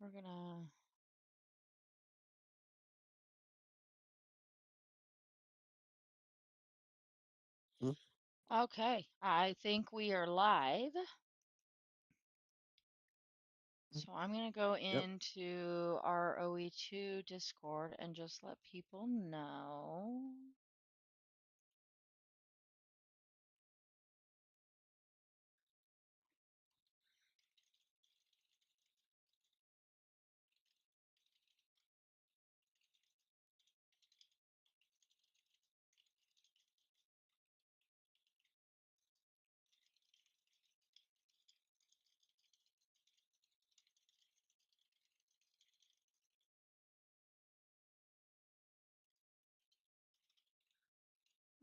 We're gonna. Hmm? Okay, I think we are live. So I'm gonna go Yep. into our OE2 Discord and just let people know.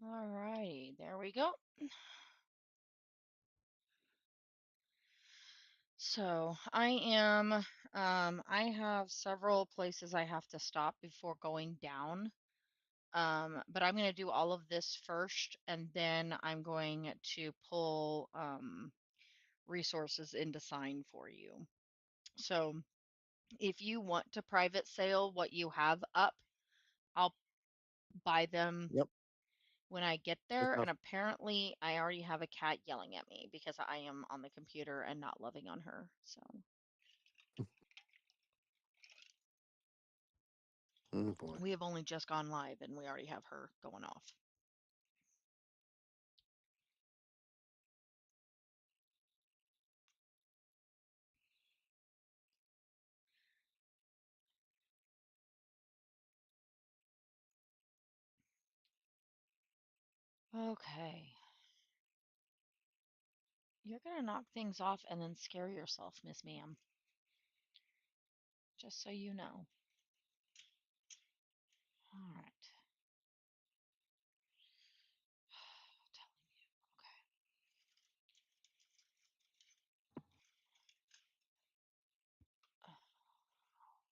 Alrighty, there we go. So I have several places I have to stop before going down. But I'm going to do all of this first, and then I'm going to pull resources into sign for you. So if you want to private sale what you have up, I'll buy them Yep. when I get Good there. And enough. apparently, I already have a cat yelling at me because I am on the computer and not loving on her. So Oh boy. we have only just gone live and we already have her going off. Okay. You're going to knock things off and then scare yourself, Miss Ma'am. Just so you know. All right. Telling you. Okay.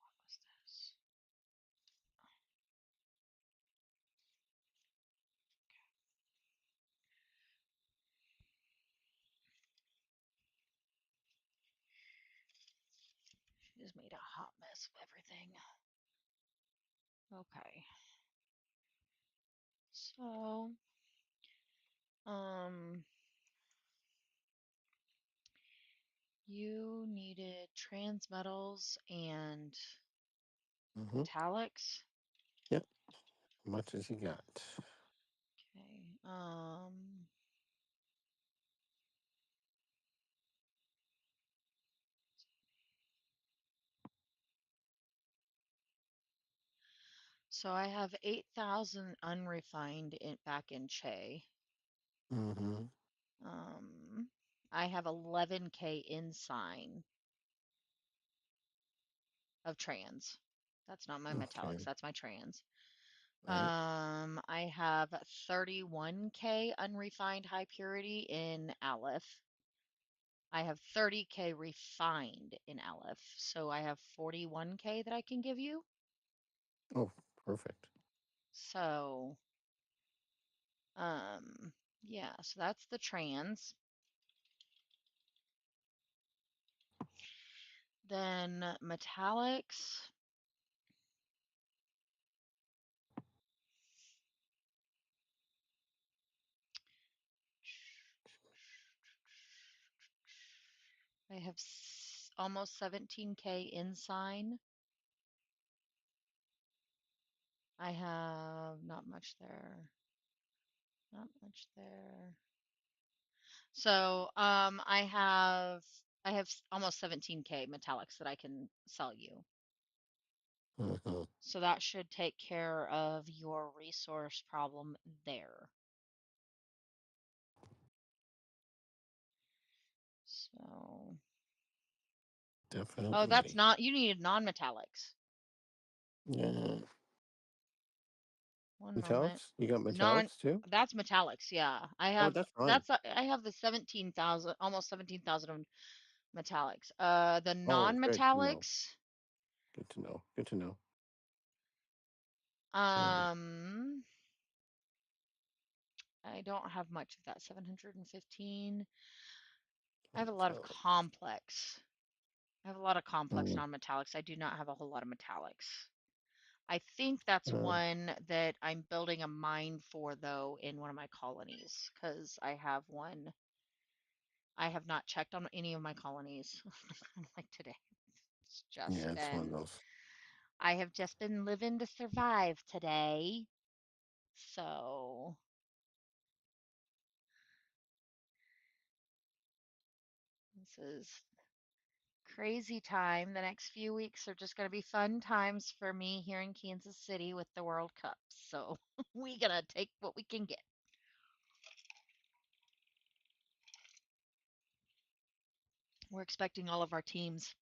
What was this? She just made a hot mess of everything. Okay. So, um, you needed transmetals and Mm-hmm. metallics. Yep. How much has he got? Okay. So I have 8,000 unrefined back in Che. Mm-hmm. Um, I have 11K in sign of trans. That's not my metallics, Okay. that's my trans. Right. I have 31K unrefined high purity in Aleph. I have 30K refined in Aleph. So I have 41K that I can give you. Oh, perfect. So, um, yeah, so that's the trans. Then metallics. I have almost 17K in sign. I have not much there. Not much there. So, I have almost 17K metallics that I can sell you. Mm-hmm. So that should take care of your resource problem there. So, oh, that's Definitely. not, you needed non-metallics. Yeah. One moment. Metallics? You got Non, metallics too? that's metallics. Yeah. Oh, that's fine. I have the 17,000, almost 17,000 of metallics. The Oh, good to know. non-metallics, Good to know. Good to know. Okay. um, I don't have much of that. 715. I have a lot of So, complex. I have a lot of complex Mm, non-metallics. I do not have a whole lot of metallics. I think that's uh, one that I'm building a mine for, though, in one of my colonies, because I have one. I have not checked on any of my colonies like today. It's just yeah, it's one of been, those. I have just been living to survive today. So this is crazy time. The next few weeks are just going to be fun times for me here in Kansas City with the World Cup. So we gonna take what we can get. We're expecting all of our teams,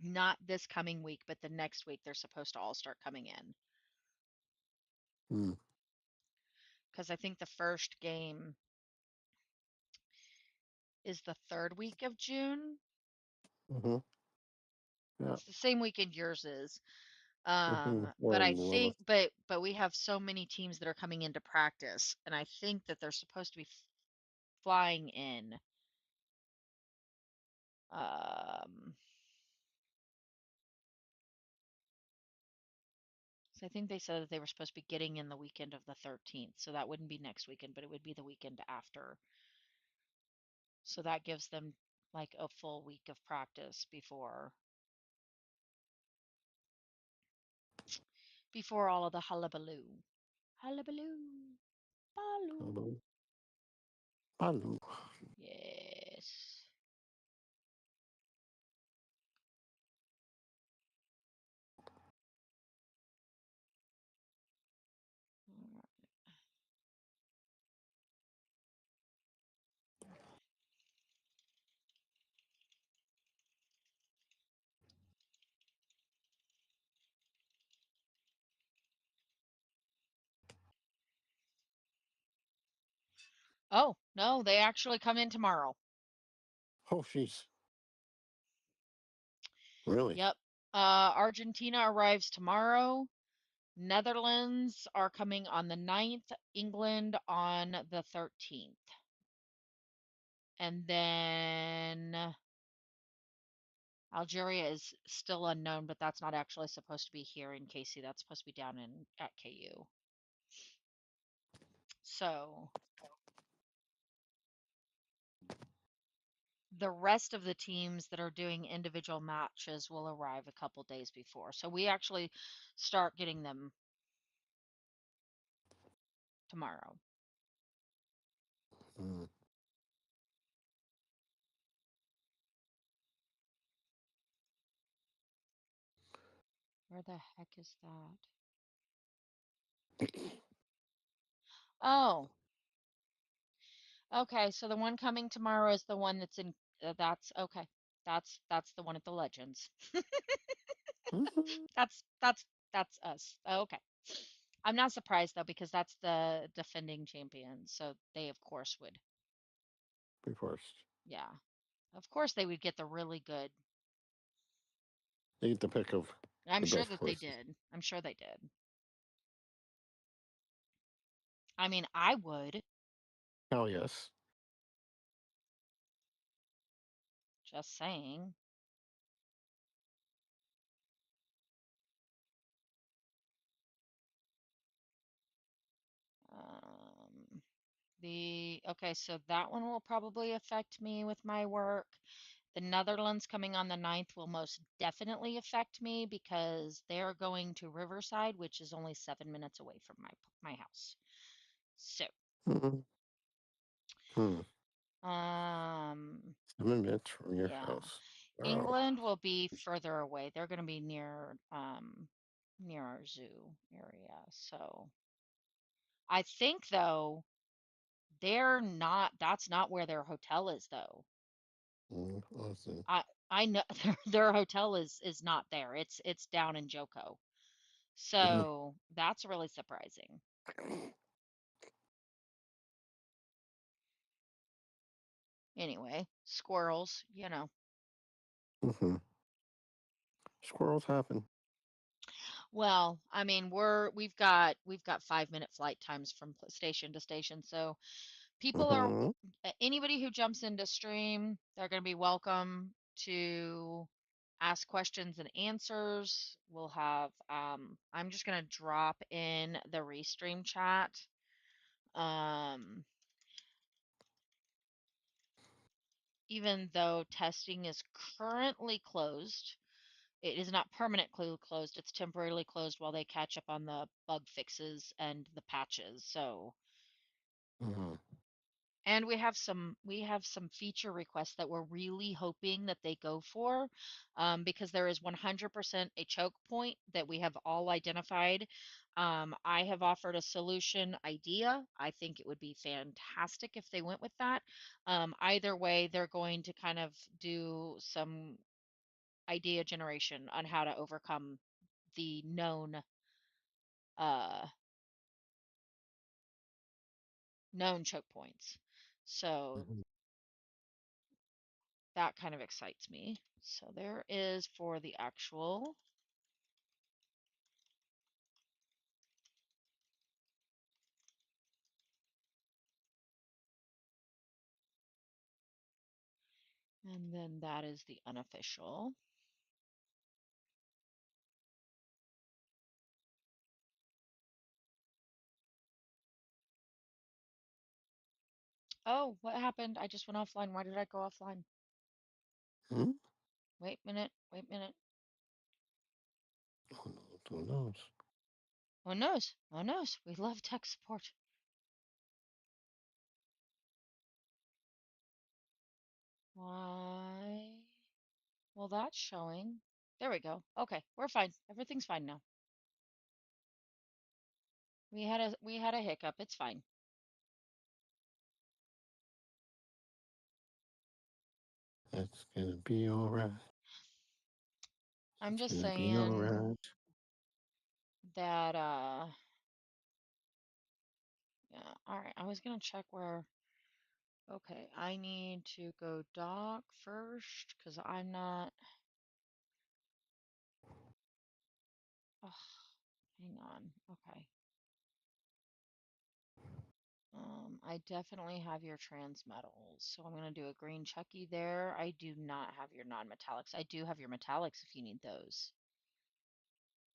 not this coming week, but the next week, they're supposed to all start coming in. Mm, Because I think the first game is the third week of June. mm-hmm. Yeah. It's the same weekend yours is. Mm-hmm. But Or I Lilith. think, but we have so many teams that are coming into practice, and I think that they're supposed to be flying in. Um, so I think they said that they were supposed to be getting in the weekend of the 13th, so that wouldn't be next weekend, but it would be the weekend after. So that gives them like a full week of practice before all of the hullabaloo. Hullabaloo. Baloo. Hello. Hello. Yes. Oh, no, they actually come in tomorrow. Oh, she's really Yep. Argentina arrives tomorrow. Netherlands are coming on the 9th. England on the 13th. And then Algeria is still unknown, but that's not actually supposed to be here in KC. That's supposed to be down in at KU. So the rest of the teams that are doing individual matches will arrive a couple days before. So we actually start getting them tomorrow. mm, Where the heck is that? Oh, okay. So the one coming tomorrow is the one that's in. That's okay. That's the one at the Legends. mm-hmm. That's that's us. Okay. I'm not surprised though because that's the defending champion. So they of course would. Be first. Yeah. Of course they would get the really good. They get the pick of I'm the sure best that they choices. did. I'm sure they did. I mean, I would. Hell yes. Just saying. Um, the okay, so that one will probably affect me with my work. The Netherlands coming on the 9th will most definitely affect me because they're going to Riverside, which is only 7 minutes away from my house. So, Mm-hmm. Hmm. um, 7 minutes from your yeah. house. Wow. England will be further away. They're going to be near our zoo area. So, I think though that's not where their hotel is though. Mm, awesome. I know their hotel is not there. It's down in Joko. Mm-hmm. So that's really surprising. Anyway, squirrels, you know. Mm-hmm. Squirrels happen. Well, I mean, we've got 5 minute flight times from station to station. So people are Mm-hmm. anybody who jumps into stream, they're going to be welcome to ask questions and answers. We'll have, I'm just going to drop in the Restream chat. Even though testing is currently closed, it is not permanently closed. It's temporarily closed while they catch up on the bug fixes and the patches. So, and we have some feature requests that we're really hoping that they go for, because there is 100% a choke point that we have all identified. I have offered a solution idea. I think it would be fantastic if they went with that. Either way, they're going to kind of do some idea generation on how to overcome the uh, known choke points. So Mhm. that kind of excites me. So there is for the actual. And then that is the unofficial. Oh, what happened? I just went offline. Why did I go offline? Hmm? Wait a minute. Wait a minute. Who knows? Oh knows? Oh knows? We love tech support. Why? Well, that's showing. There we go. Okay, we're fine. Everything's fine now. We had a hiccup. It's fine. It's gonna be all right. I'm It's just gonna be all saying right. that yeah, all right. I was gonna check where. Okay, I need to go dock first because I'm not. Oh, hang on. Okay. I definitely have your transmetals, so I'm gonna do a green Chucky there. I do not have your non-metallics. I do have your metallics if you need those.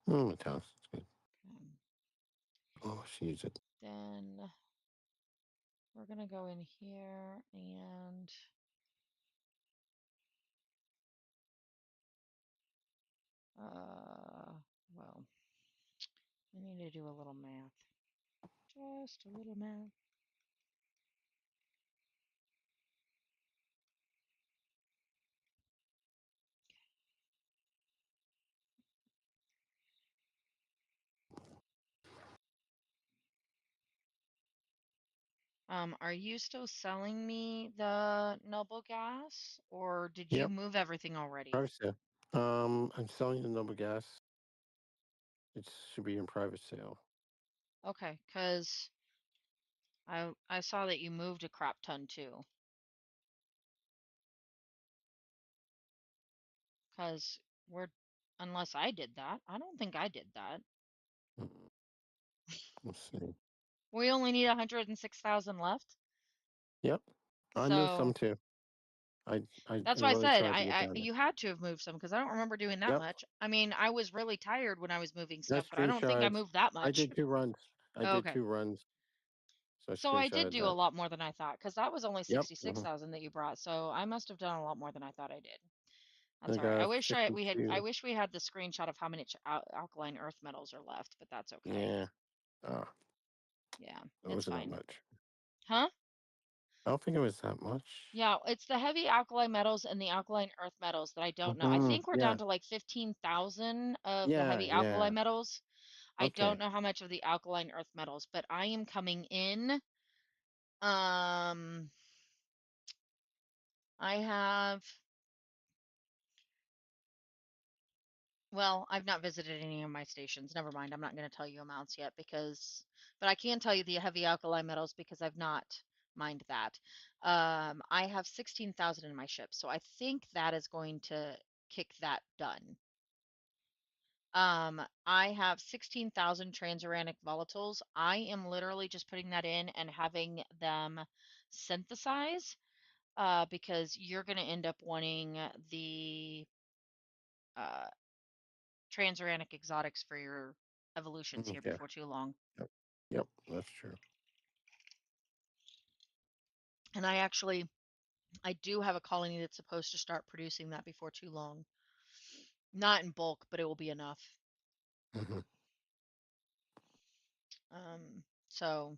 Oh, my house. It's good. Um, Oh, she used it. then we're gonna go in here and well, I need to do a little math. Just a little math. Are you still selling me the noble gas, or did you Yep. move everything already? Private sale. I'm selling the Noble Gas. It should be in private sale. Okay, 'cause I saw that you moved a crap ton too. 'Cause we're unless I did that. I don't think I did that. Mm, let's see. We only need 106,000 left. Yep. I moved some So too. I that's why I really said tried to get I down there. you had to have moved some because I don't remember doing that Yep. much. I mean, I was really tired when I was moving Got stuff, but I don't think I screenshots. moved that I much. did 2 runs. I did Okay. 2 runs. So I So I did screenshotted do a that. lot more than I thought because that was only Yep. Hmm. 66,000 that you brought. So I must have done a lot more than I thought I did. That's I all right. I got wish I 52. wish we had the screenshot of how many alkaline earth metals are left, but that's okay. Yeah. Ah, Yeah, it it's wasn't that fine. much. Huh? I don't think it was that much. Yeah, it's the heavy alkali metals and the alkaline earth metals that I don't know. I Hmm. think we're down Yeah. to like 15,000 of the Yeah. heavy alkali Yeah. metals. I don't Okay. know how much of the alkaline earth metals, but I am coming in. Um, I have, well, I've not visited any of my stations. Never mind. I'm not going to tell you amounts yet but I can tell you the heavy alkali metals because I've not mined that. I have 16,000 in my ship, so I think that is going to kick that done. I have 16,000 transuranic volatiles. I am literally just putting that in and having them synthesize, because you're going to end up wanting the transuranic exotics for your evolutions here Okay. before too long. Yep. Yep. That's true. And I do have a colony that's supposed to start producing that before too long. Not in bulk, but it will be enough. Hmm. So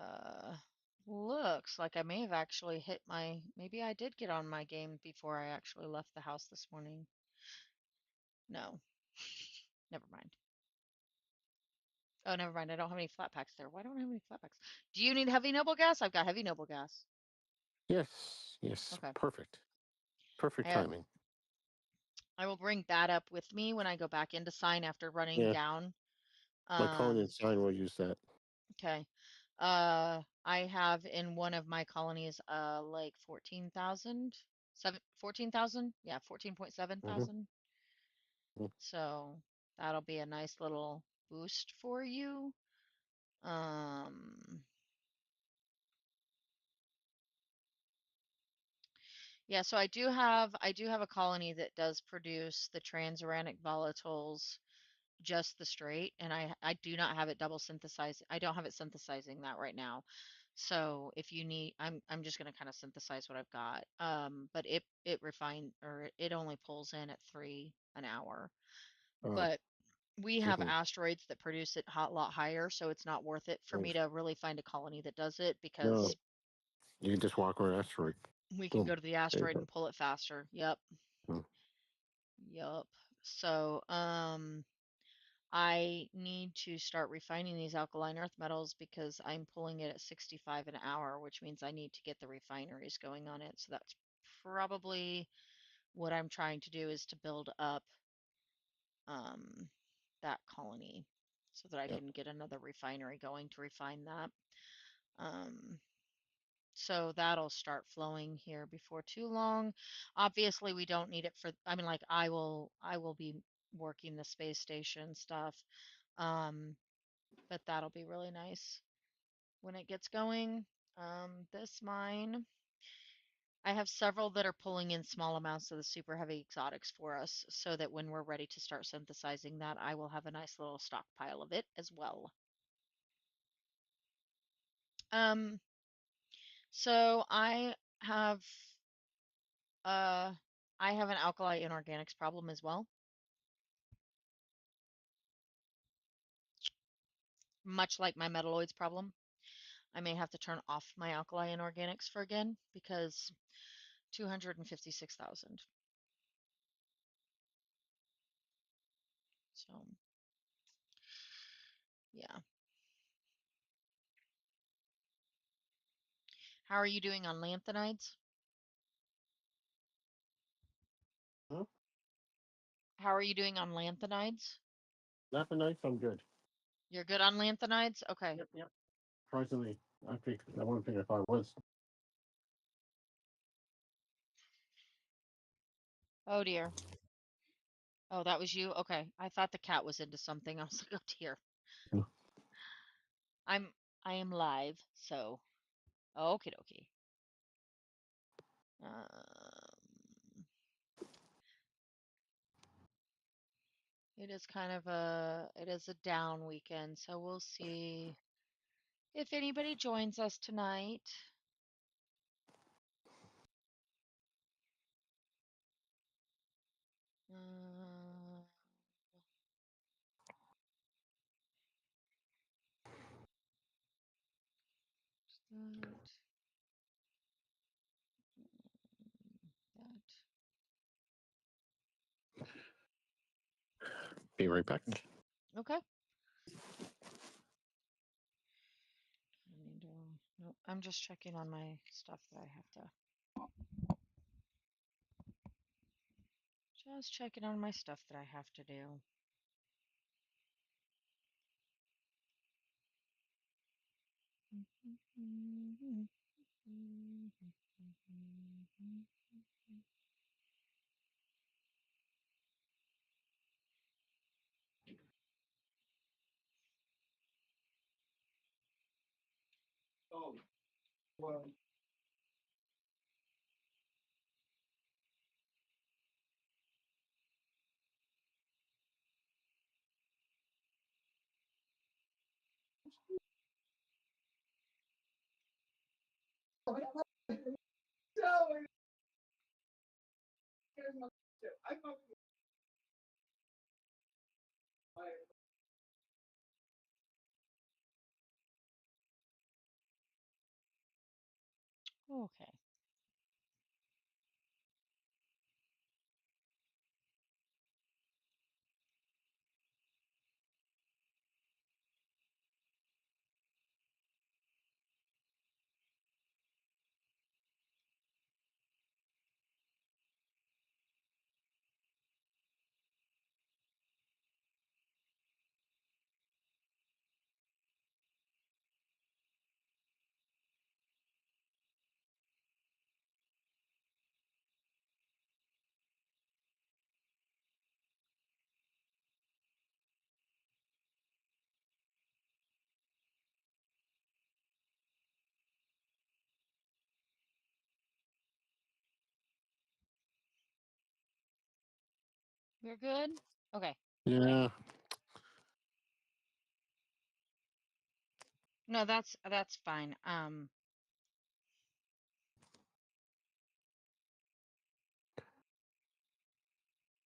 uh, looks like I may have actually hit my. Maybe I did get on my game before I actually left the house this morning. No, never mind. Oh, never mind. I don't have any flat packs there. Why don't I have any flat packs? Do you need heavy noble gas? I've got heavy noble gas. Yes. Yes. Okay. Perfect. Perfect I timing. I will bring that up with me when I go back into sign after running Yeah. down. My colony Um, and sign will use that. okay. I have in one of my colonies, like 14,000, 14,000? Yeah, 14.7 Hmm. thousand. So that'll be a nice little boost for you. Um, yeah, so I do have a colony that does produce the transuranic volatiles just the straight, and I do not have it double synthesized. I don't have it synthesizing that right now. So if you need, I'm just gonna kind of synthesize what I've got. But it refine or it only pulls in at 3 an hour. Oh. But we have Hmm. asteroids that produce it a lot higher, so it's not worth it for me Nice. to really find a colony that does it No, because you can just walk around asteroid. we can Boom. go to the There you asteroid go. and pull it faster. Yep. Mm. Yep. So, I need to start refining these alkaline earth metals because I'm pulling it at 65 an hour, which means I need to get the refineries going on it. So that's probably what I'm trying to do is to build up um, that colony so that I Yep. can get another refinery going to refine that. Um, so that'll start flowing here before too long. Obviously, we don't need it for, I mean, like I will be working the space station stuff. Um, but that'll be really nice when it gets going. This mine, I have several that are pulling in small amounts of the super heavy exotics for us so that when we're ready to start synthesizing that, I will have a nice little stockpile of it as well. Um, so have uh I have an alkali inorganics problem as well, much like my metalloids problem. I may have to turn off my alkali inorganics for again because 256,000. So, yeah. How are you doing on lanthanides? Huh? How are you doing on lanthanides? Not the nights. I'm good. You're good on lanthanides? Okay. Yep. Yep. Surprisingly, I wouldn't think if I was. Oh dear. Oh, that was you? Okay. I thought the cat was into something. I was like, oh dear. Mm. I'm I am live, so okie dokie. It is a down weekend, so we'll see if anybody joins us tonight. Uh, that, that. Be right back. Okay. Nope, I'm just checking on my stuff that I have to. Just checking on my stuff that I have to do. Oh, well. Okay. We're good? Okay. Yeah. No, that's fine.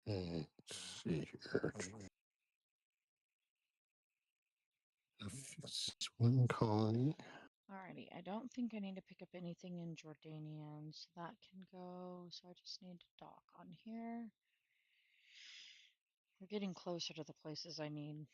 Let's see here. One colony. Alrighty. I don't think I need to pick up anything in Jordanian, so that can go. So I just need to dock on here. We're getting closer to the places I need.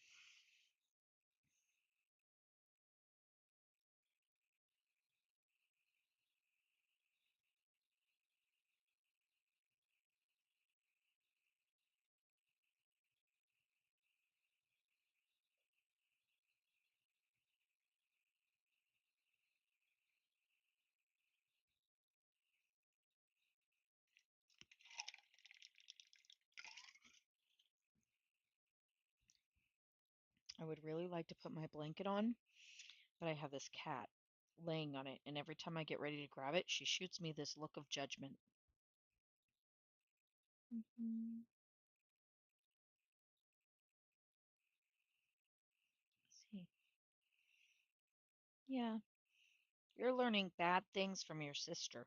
I would really like to put my blanket on, but I have this cat laying on it, and every time I get ready to grab it, she shoots me this look of judgment. Mhm. See. Yeah, you're learning bad things from your sister.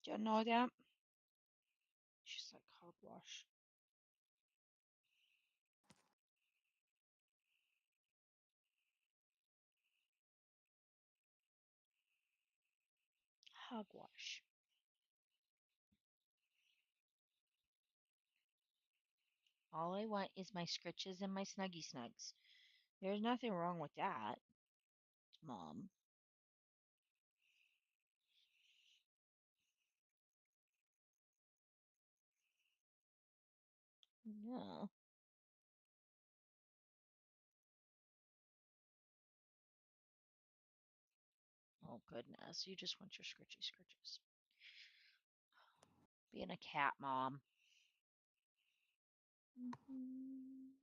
Do you know that? She's like hogwash. Hogwash. All I want is my scritches and my snuggy snugs. There's nothing wrong with that, Mom. Yeah. Oh goodness, you just want your scritchy scritches. Being a cat mom. Mhm.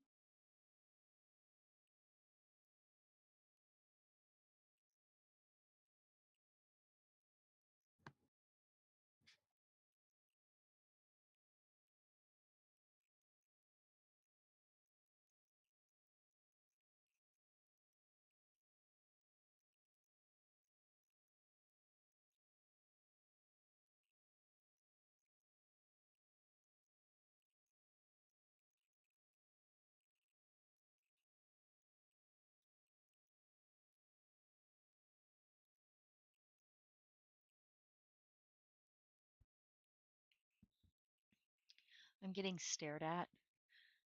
I'm getting stared at,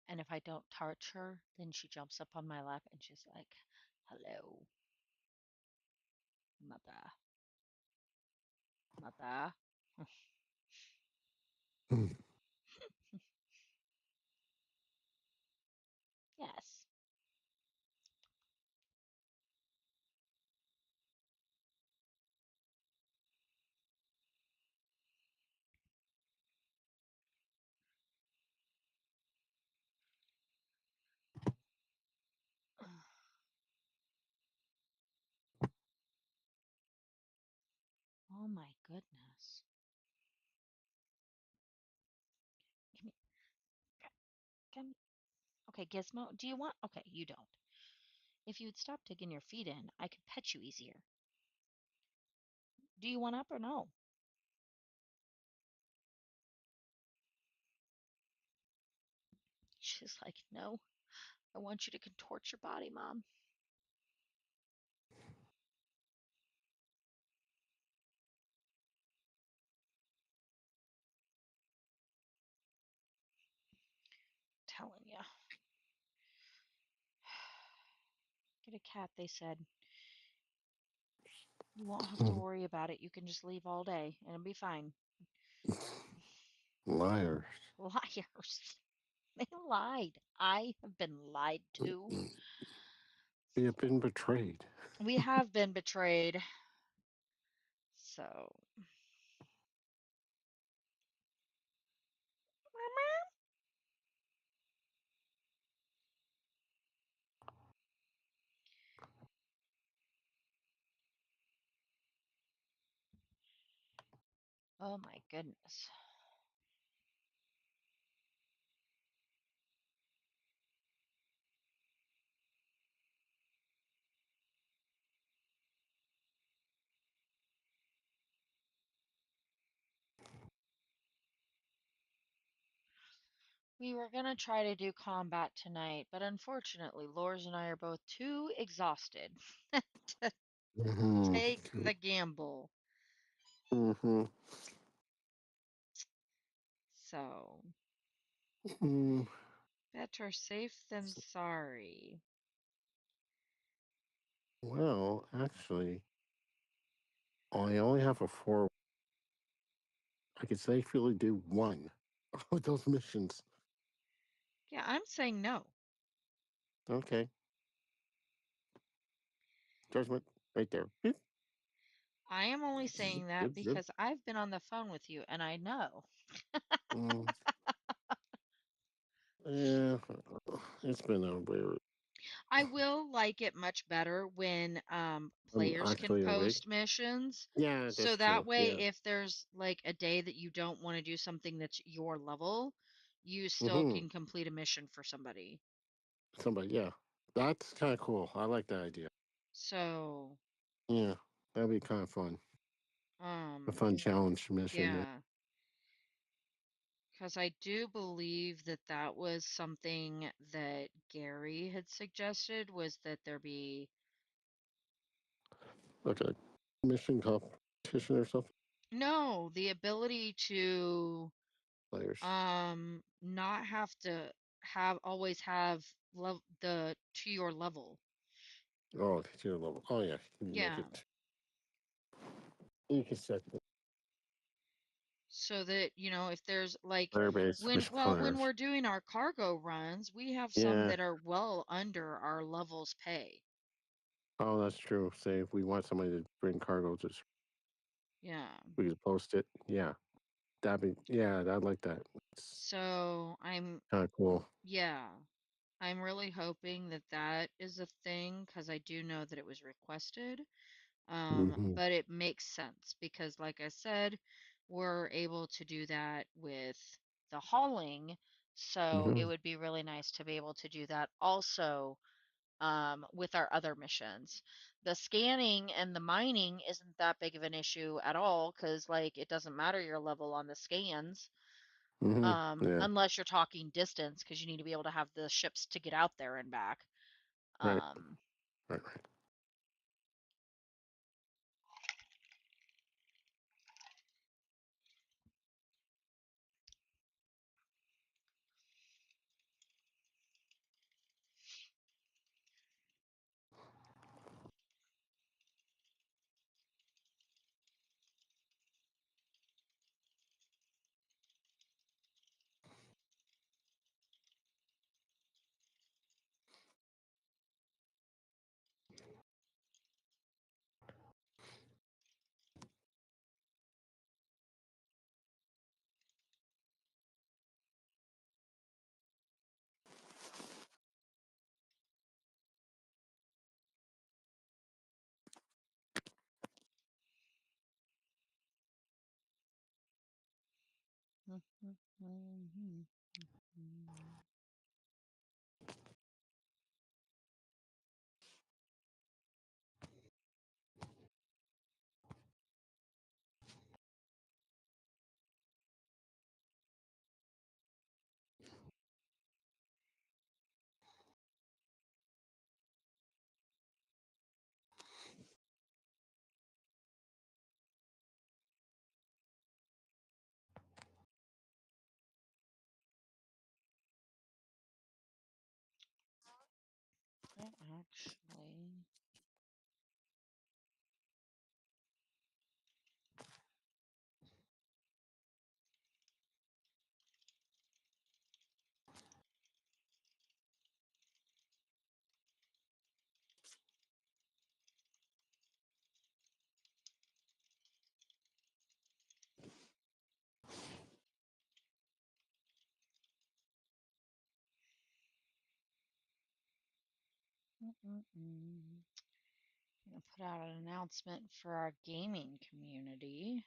and if I don't touch her, then she jumps up on my lap and she's like, "Hello, mother, mother." Hmm. Yes. Oh my goodness. Give me, give me. Okay, Gizmo, do you want? Okay, you don't. If you would stop digging your feet in, I could pet you easier. Do you want up or no? She's like, no, I want you to contort your body, Mom. Telling you. Get a cat, they said. You won't have to worry about it. You can just leave all day and it'll be fine. Liars. Liars. They lied. I have been lied to. We have been betrayed. We have been betrayed. So, oh my goodness. We were going to try to do combat tonight, but unfortunately, Lors and I are both too exhausted to take Mm-hmm. the gamble. Mm-hmm. So, Mm. better safe than sorry. Well, actually, I only have a 4. I could safely do one of those missions. Yeah, I'm saying no. Okay. Judgment right there. Beep. I am only Zip, saying that zip, zip. because I've been on the phone with you and I know. Mm, yeah, it's been a weird. I will like it much better when I'm players can actually awake. post missions. Yeah, So that's that true. way, Yeah. if there's like a day that you don't want to do something that's your level, you still Mm-hmm. can complete a mission for somebody. Somebody, yeah. That's kind of cool. I like that idea. So, Yeah, that'd be kind of fun. A um, fun challenge mission there. yeah, because I do believe that that was something that Gary had suggested was that there be Like a mission competition or something. no, the ability to Players. not have to have always have the to your level. Oh, it's your level. Oh, yeah. You can make Yeah. it. You can set the So that, if there's like player base, which when players. we're doing our cargo runs, we have some Yeah. that are well under our levels pay. Oh, that's true. Say if we want somebody to bring cargo, just Yeah. we could post it. Yeah. Yeah, I'd like that. It's So I'm kind of cool. yeah. I'm really hoping that that is a thing because I do know that it was requested. Mm-hmm. But it makes sense because, like I said, we're able to do that with the hauling. So it Mm-hmm. would be really nice to be able to do that also with our other missions. The scanning and the mining isn't that big of an issue at all because, like, it doesn't matter your level on the scans Mm-hmm. Yeah. unless you're talking distance because you need to be able to have the ships to get out there and back. Right. Um, Right. Right. Actually, I'm gonna put out an announcement for our gaming community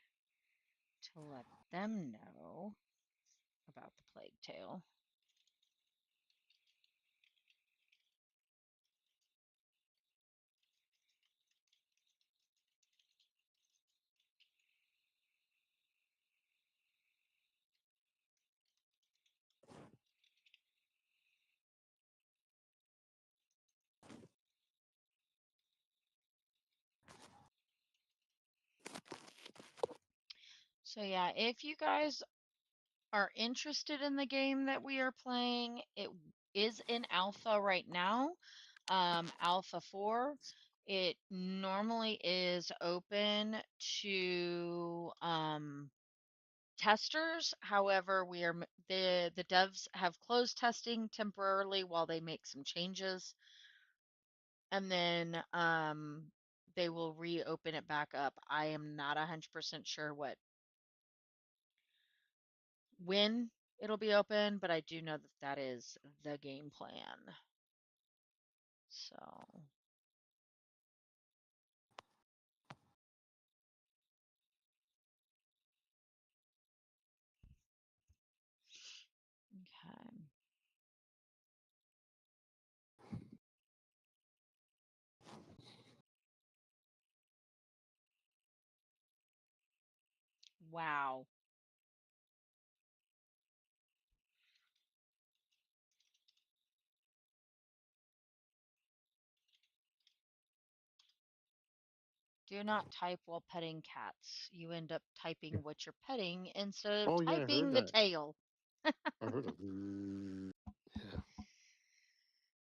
to let them know about the plague tale. So yeah, if you guys are interested in the game that we are playing, it is in alpha right now, alpha 4. It normally is open to testers. However, the devs have closed testing temporarily while they make some changes, and then they will reopen it back up. I am not 100% sure when it'll be open, but I do know that that is the game plan. So, okay. Wow. Do not type while petting cats. You end up typing what you're petting instead of Oh yeah, I heard typing the that. tail. I heard that. Yeah.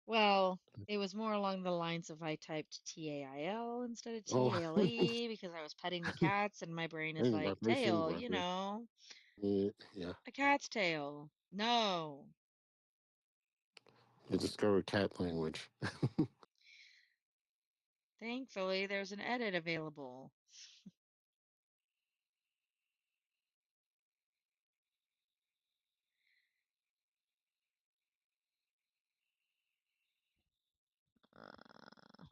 Well, it was more along the lines of I typed TAIL instead of Oh, TALE because I was petting the cats and my brain is hey, like, vibration, tail, vibration. Yeah. a cat's tail. No. You discovered cat language. Thankfully, there's an edit available. Uh,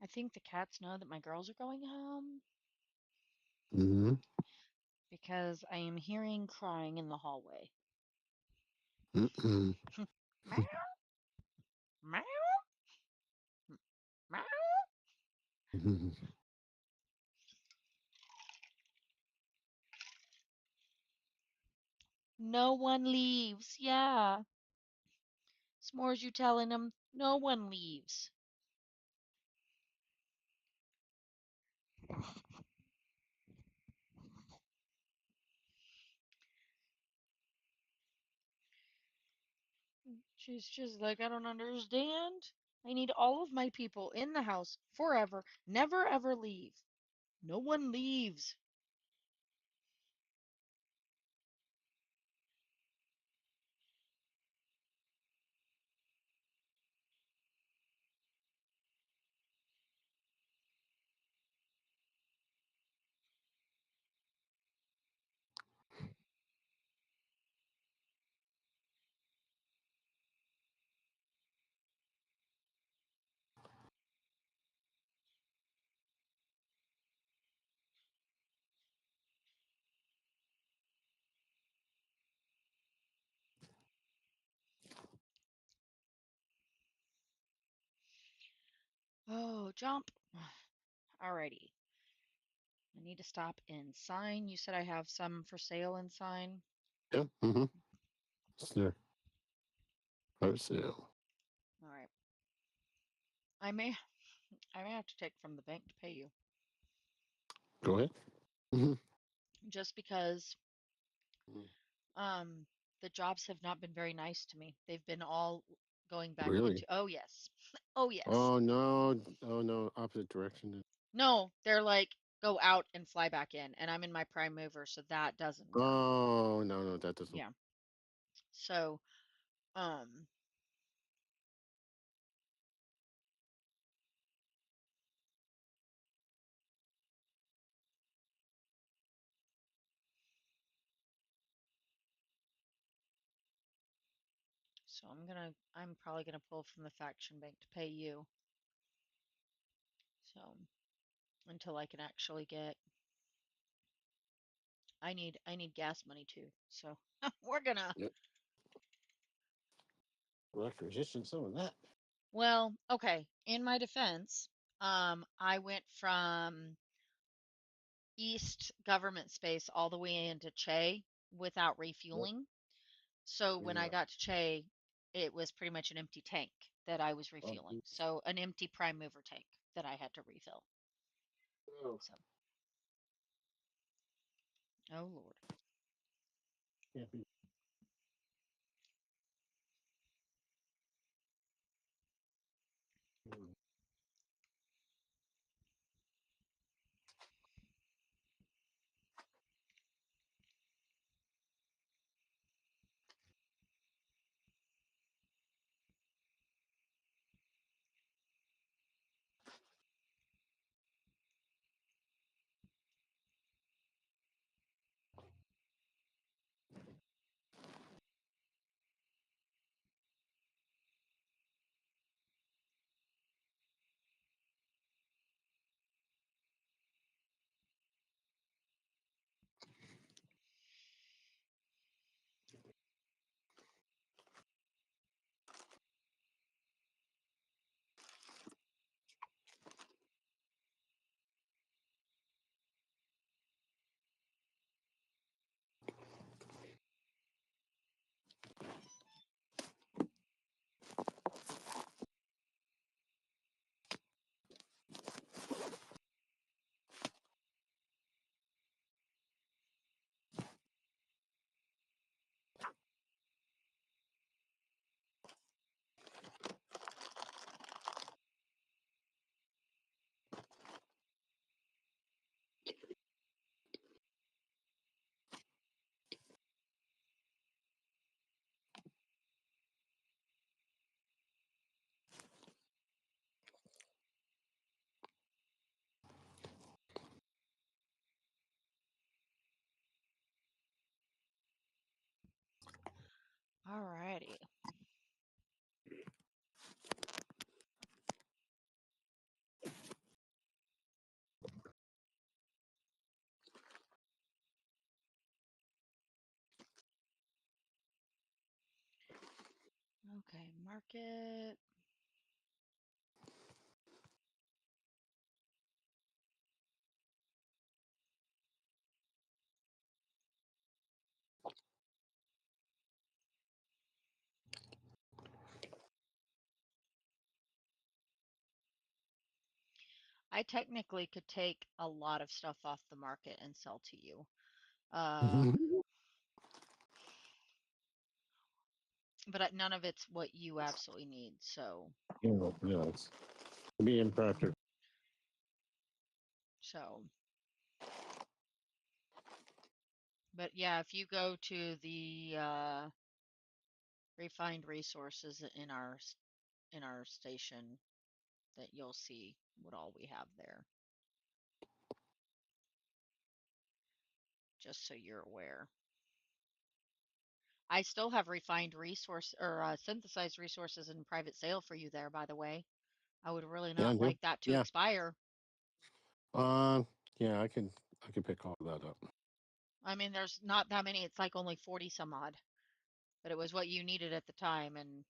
I think the cats know that my girls are going home Mm-hmm. because I am hearing crying in the hallway. Mm-mm. Meow, meow, meow. No one leaves. Yeah. S'mores, you telling them no one leaves. She's just like, I don't understand. I need all of my people in the house forever. Never ever leave. No one leaves. jump. Alrighty. I need to stop and sign. You said I have some for sale and sign. Yeah. Mm-hmm. It's there. For sale. All right. I may I may have to take from the bank to pay you. Go ahead. Mm-hmm. Just because um the jobs have not been very nice to me. They've been all going back into Really? oh yes. Oh yes. Oh no! Oh no! Opposite direction. No, they're like go out and fly back in and I'm in my prime mover so that doesn't work. Oh no! No, that doesn't. Yeah. So, um so I'm probably gonna pull from the faction bank to pay you. So until I can actually get I need gas money too. So we're gonna Yep. Requisition some of that. well, okay. In my defense, I went from East government space all the way into Che without Yep. refueling. So when I Yeah. got to Che, it was pretty much an empty tank that I was Oh, refueling. So an empty prime mover tank that I had to refill. no. So, oh Lord. Can't be. Alrighty. Okay, market. I technically could take a lot of stuff off the market and sell to you. Uh, but none of it's what you absolutely need. So, Yeah, it's being practical. so, but yeah, if you go to the refined resources in our station, that you'll see what all we have there. Just so you're aware. I still have refined resource or synthesized resources in private sale for you there, by the way. I would really Yeah, not yeah, like that to yeah. expire. Yeah, I can pick all that up. I mean, there's not that many. It's like only 40 some odd, but it was what you needed at the time, and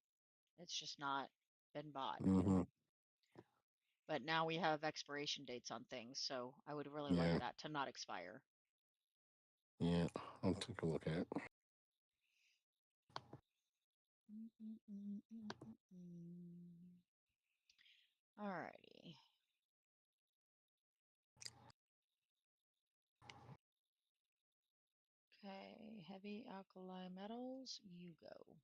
it's just not been bought. Mm-hmm. but now we have expiration dates on things, so I would really like Yeah. that to not expire. Yeah. I'll take a look at it. Alrighty. Okay, heavy alkali metals, you go.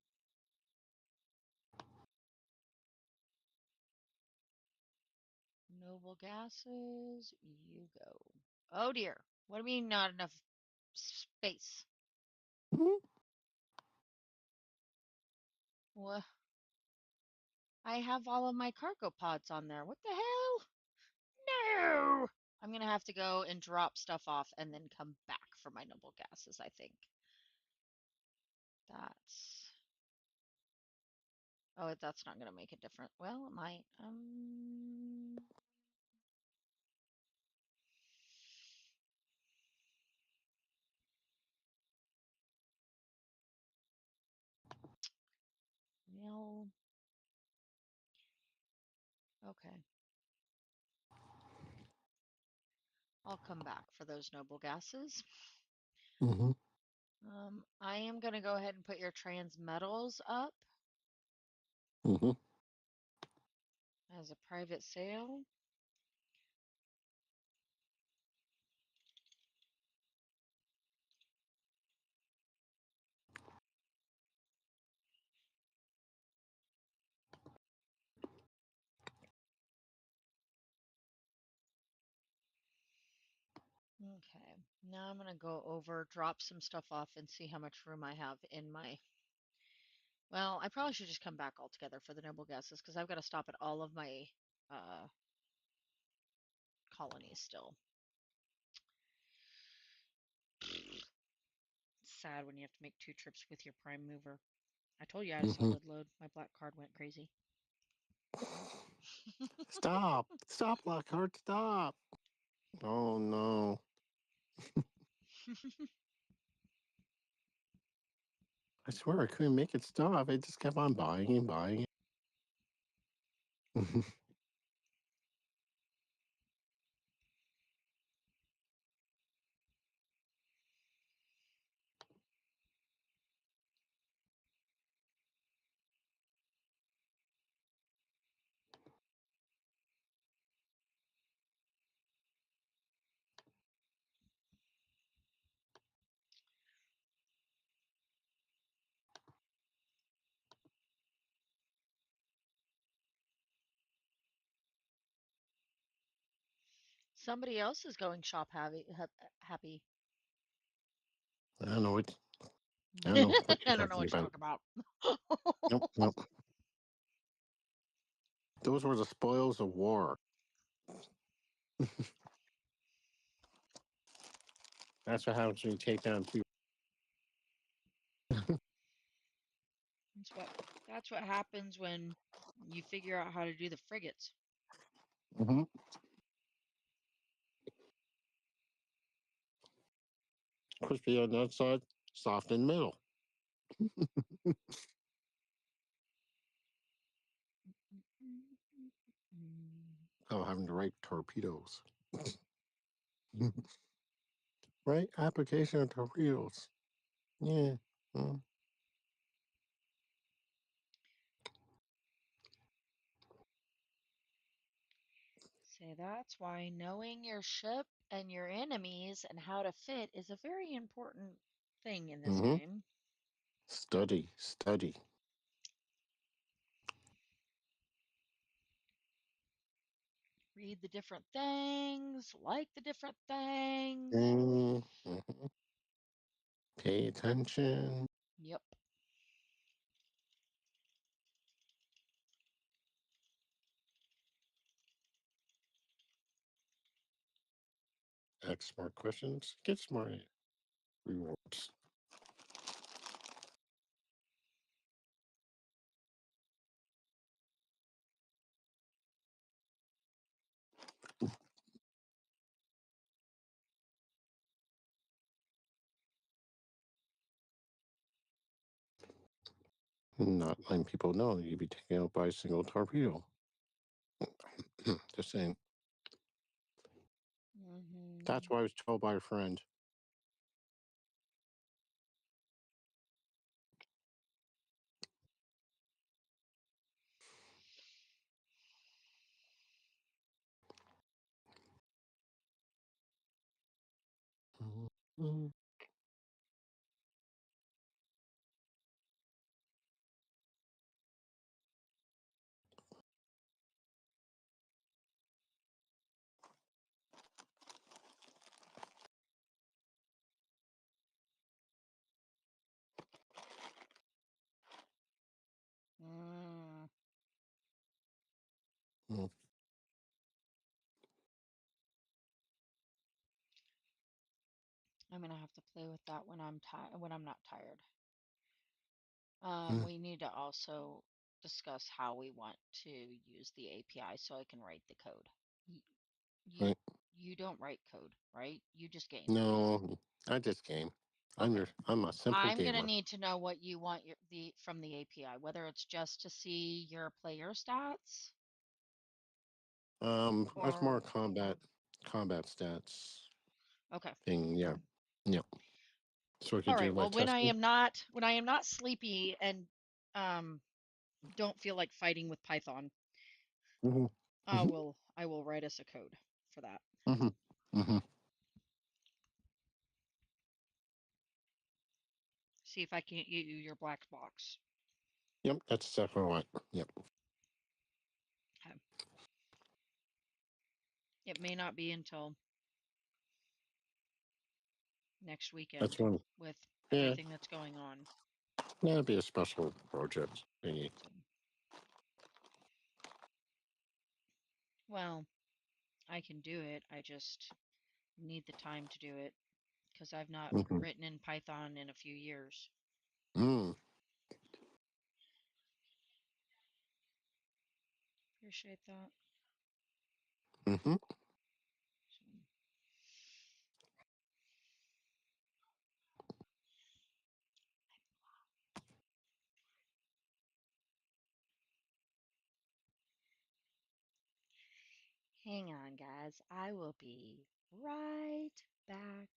Noble gases, you go. Oh dear. What do you mean not enough space? Mhm. What? I have all of my cargo pods on there. What the hell? No! I'm gonna have to go and drop stuff off and then come back for my noble gases, I think. That's... Oh, that's not gonna make a difference. Well, it might. Well, okay. I'll come back for those noble gases. Mhm. I am gonna go ahead and put your trans metals up Mhm. as a private sale. Okay, now I'm gonna go over, drop some stuff off, and see how much room I have in my... Well, I probably should just come back altogether for the noble gases because I've got to stop at all of my uh, colonies still. It's sad when you have to make 2 trips with your prime mover. I told you I had a Mhm. solid load. My black card went crazy. Stop! Stop, Lockhart! Stop! Oh no! I swear I couldn't make it stop. I just kept on buying and buying. Somebody else is going shop happy. I don't know what. I don't know what I you're don't know talking what you're about. talking about. Nope, nope. Those were the spoils of war. That's what happens when you take down two. That's what happens when you figure out how to do the frigates. Mm-hmm. Crispy on the outside, soft in the middle. Oh, having the right torpedoes. Right application of torpedoes. Yeah. Mm. So that's why knowing your ship and your enemies and how to fit is a very important thing in this Mm-hmm. game. Study, study. Read the different things, like the different things. Mm-hmm. Pay attention. Yep. Ask smart questions. Get smart rewards. Not letting people know you'd be taken out by a single torpedo. Just saying. That's Mm-hmm. what I was told by a friend. Mhm. Mm. Mm. I'm gonna have to play with that when I'm not tired. Mm. We need to also discuss how we want to use the API so I can write the code. Y- You Right. you don't write code, right? You just game. No, I just game. Okay. I'm a simple I'm gonna gamer. need to know what you want the from the API, whether it's just to see your player stats That's more or combat stats okay. thing. Yeah, yeah. So we All could do right. like Well, testing. when I am not sleepy and um don't feel like fighting with Python, Hmm. Hmm. I will write us a code for that. Hmm. Hmm. See if I can't get you your black box. Yep, that's exactly what. Yep, Okay. It may not be until next that's weekend one. with Yeah, everything that's going on. that'd be a special project thingy. So, well, I can do it. I just need the time to do it because I've not Hmm. written in Python in a few years. Mm. Appreciate that. Hmm. So, hang on, guys. I will be right back.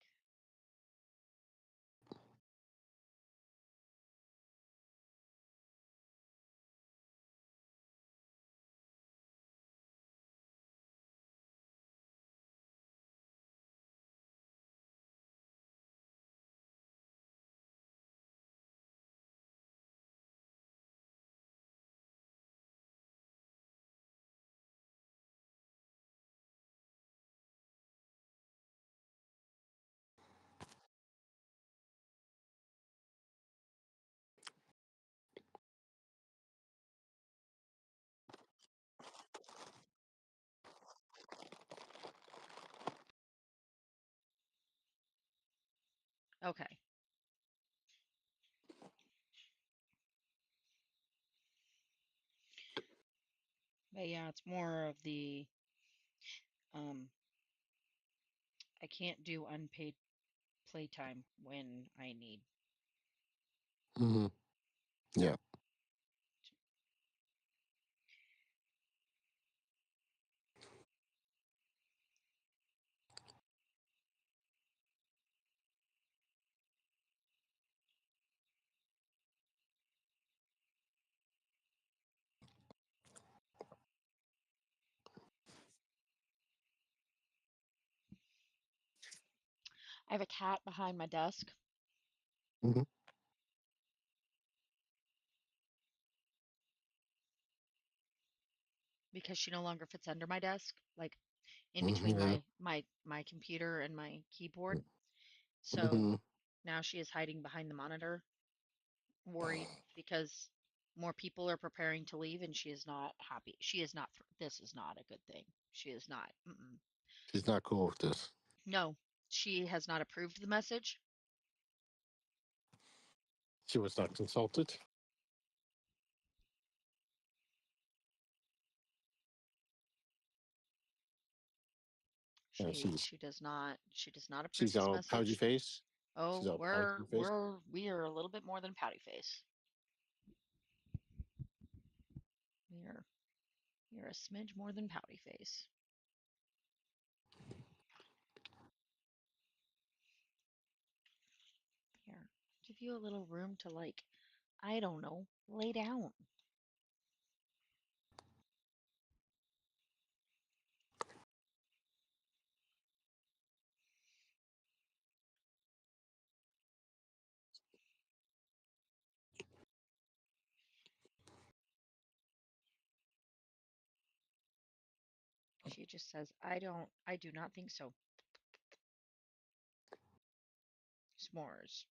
Okay. But yeah, it's more of the um I can't do unpaid playtime when I need. Hmm. Yeah. I have a cat behind my desk Hmm. because she no longer fits under my desk, like in Hmm. between Yeah. my computer and my keyboard. So Hmm. now she is hiding behind the monitor, worried because more people are preparing to leave and she is not happy. She is not, this is not a good thing. She is not. Mm-mm. She's not cool with this. No, she has not approved the message. She was not consulted. Yeah, She does not approve she's this all pouty message. face. She's Oh, all pouty face. we are a little bit more than pouty face. We are You're a smidge more than pouty face. Here, give you a little room to, like, I don't know, lay down. She just says, I do not think so. S'mores.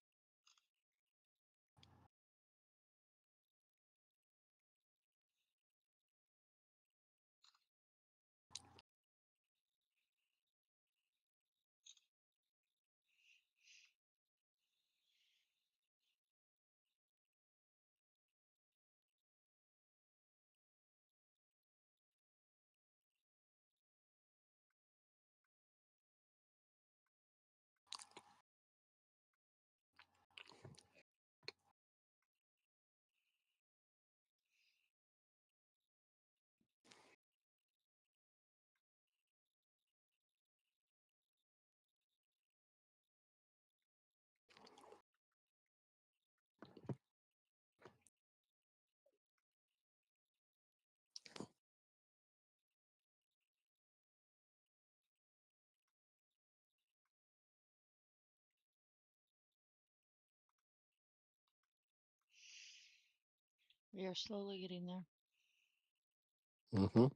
We are slowly getting there. Mm-hmm.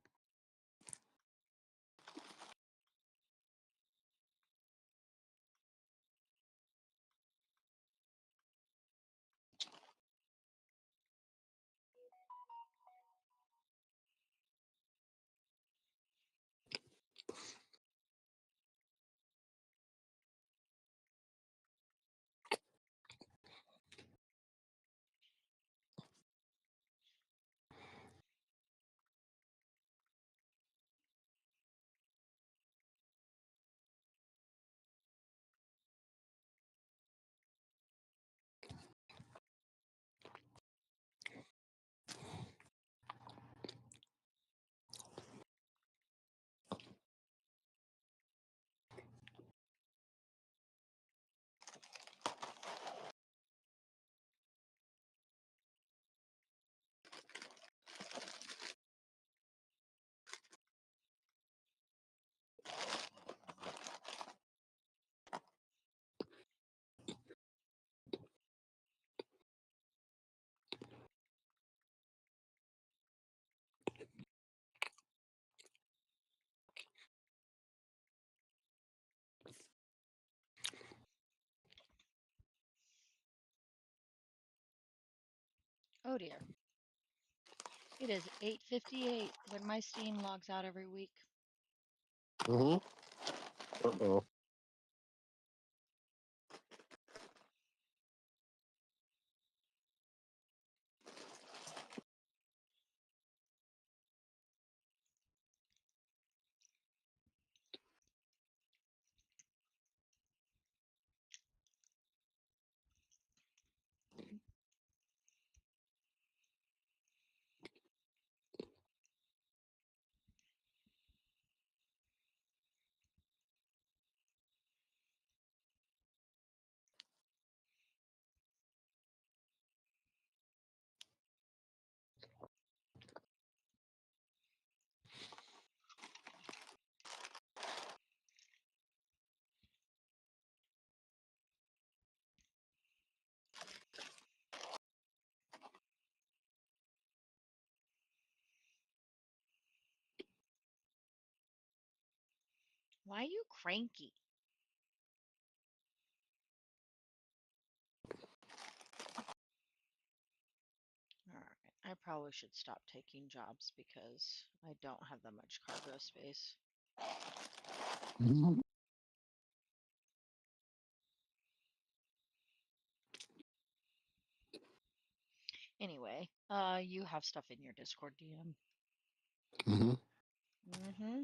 Oh dear. It is 8:58 when my Steam logs out every week. Mm-hmm. Uh-oh. Why are you cranky? All right. I probably should stop taking jobs because I don't have that much cargo space. Mm-hmm. Anyway, you have stuff in your Discord DM. Mm-hmm. Mm-hmm.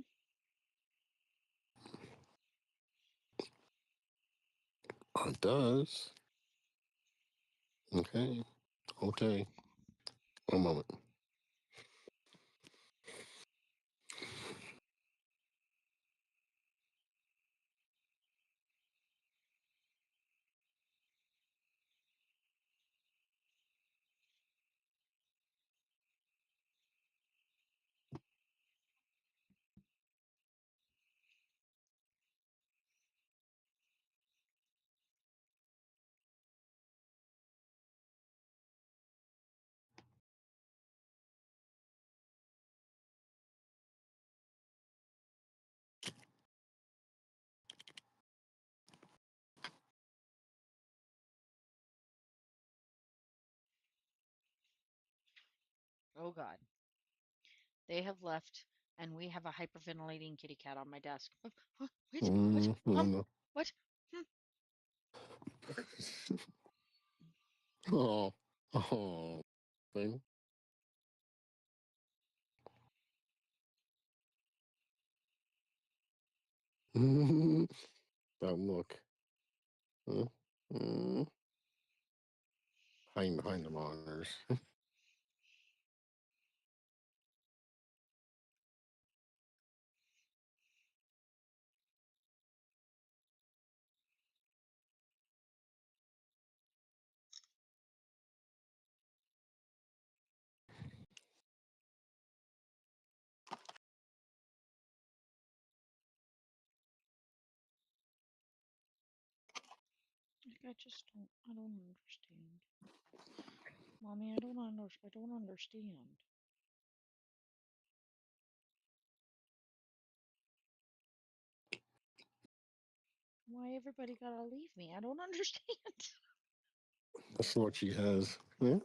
It does. Okay. Okay. One moment. Oh God. They have left, and we have a hyperventilating kitty cat on my desk. Wait, what? No. What? Hmm. Oh, oh, thing. That look. Huh? Mm, hiding behind the monitors. Like, I don't understand. Mommy, I don't understand. Why everybody gotta leave me? I don't understand. That's what she has. Yeah.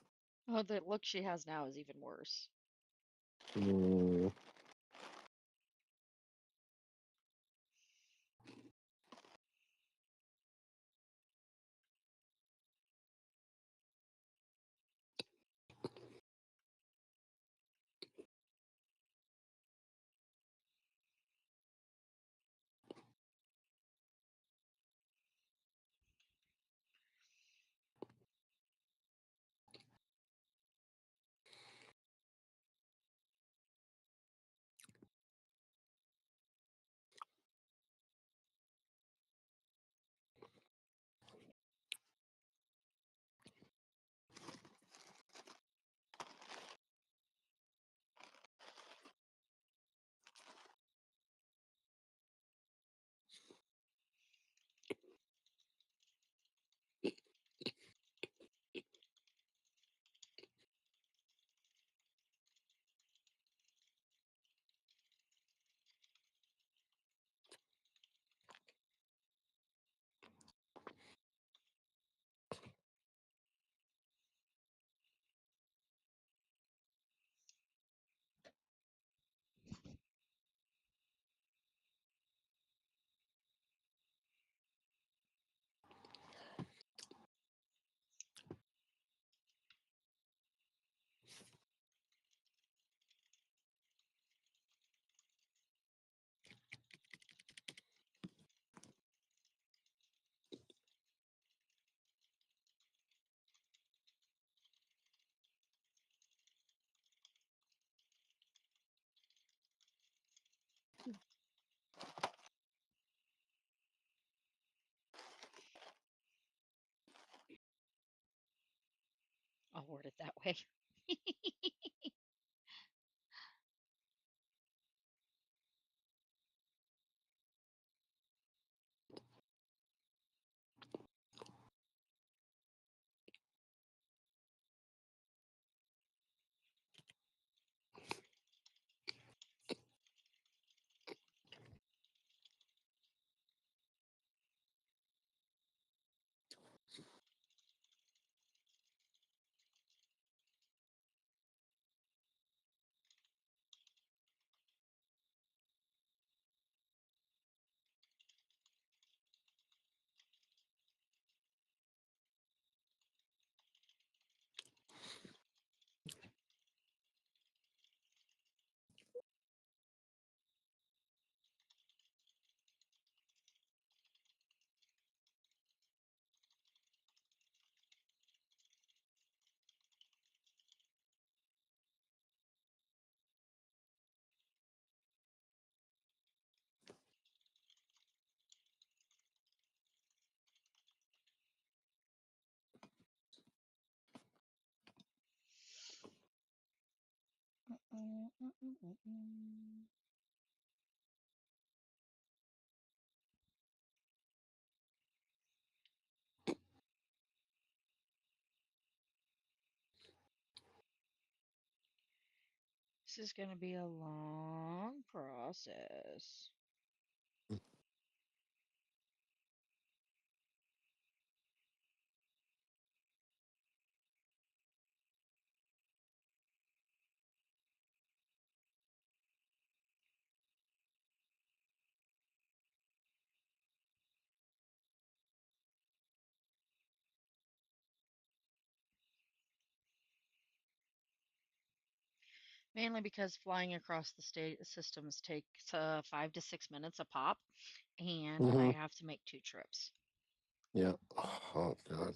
Oh, the look she has now is even worse. Mm, I'll word it that way. This is going to be a long process. Mainly because flying across the state systems takes 5 to 6 minutes a pop, and I Mm-hmm. have to make 2 trips. Yeah. Oh God.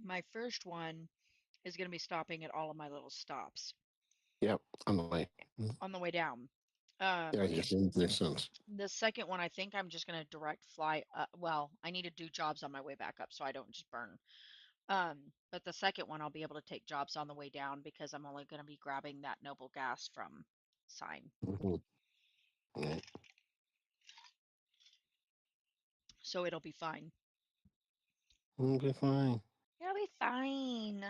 My first one is going to be stopping at all of my little stops Yep. On the way. on the way down. Yeah, Um, yes, it makes sense. the second one, I think I'm just going to direct fly. Well, I need to do jobs on my way back up so I don't just burn. But the second one, I'll be able to take jobs on the way down because I'm only going to be grabbing that noble gas from Sign. Mm-hmm. Yeah. So it'll be fine. It'll be fine. It'll be fine.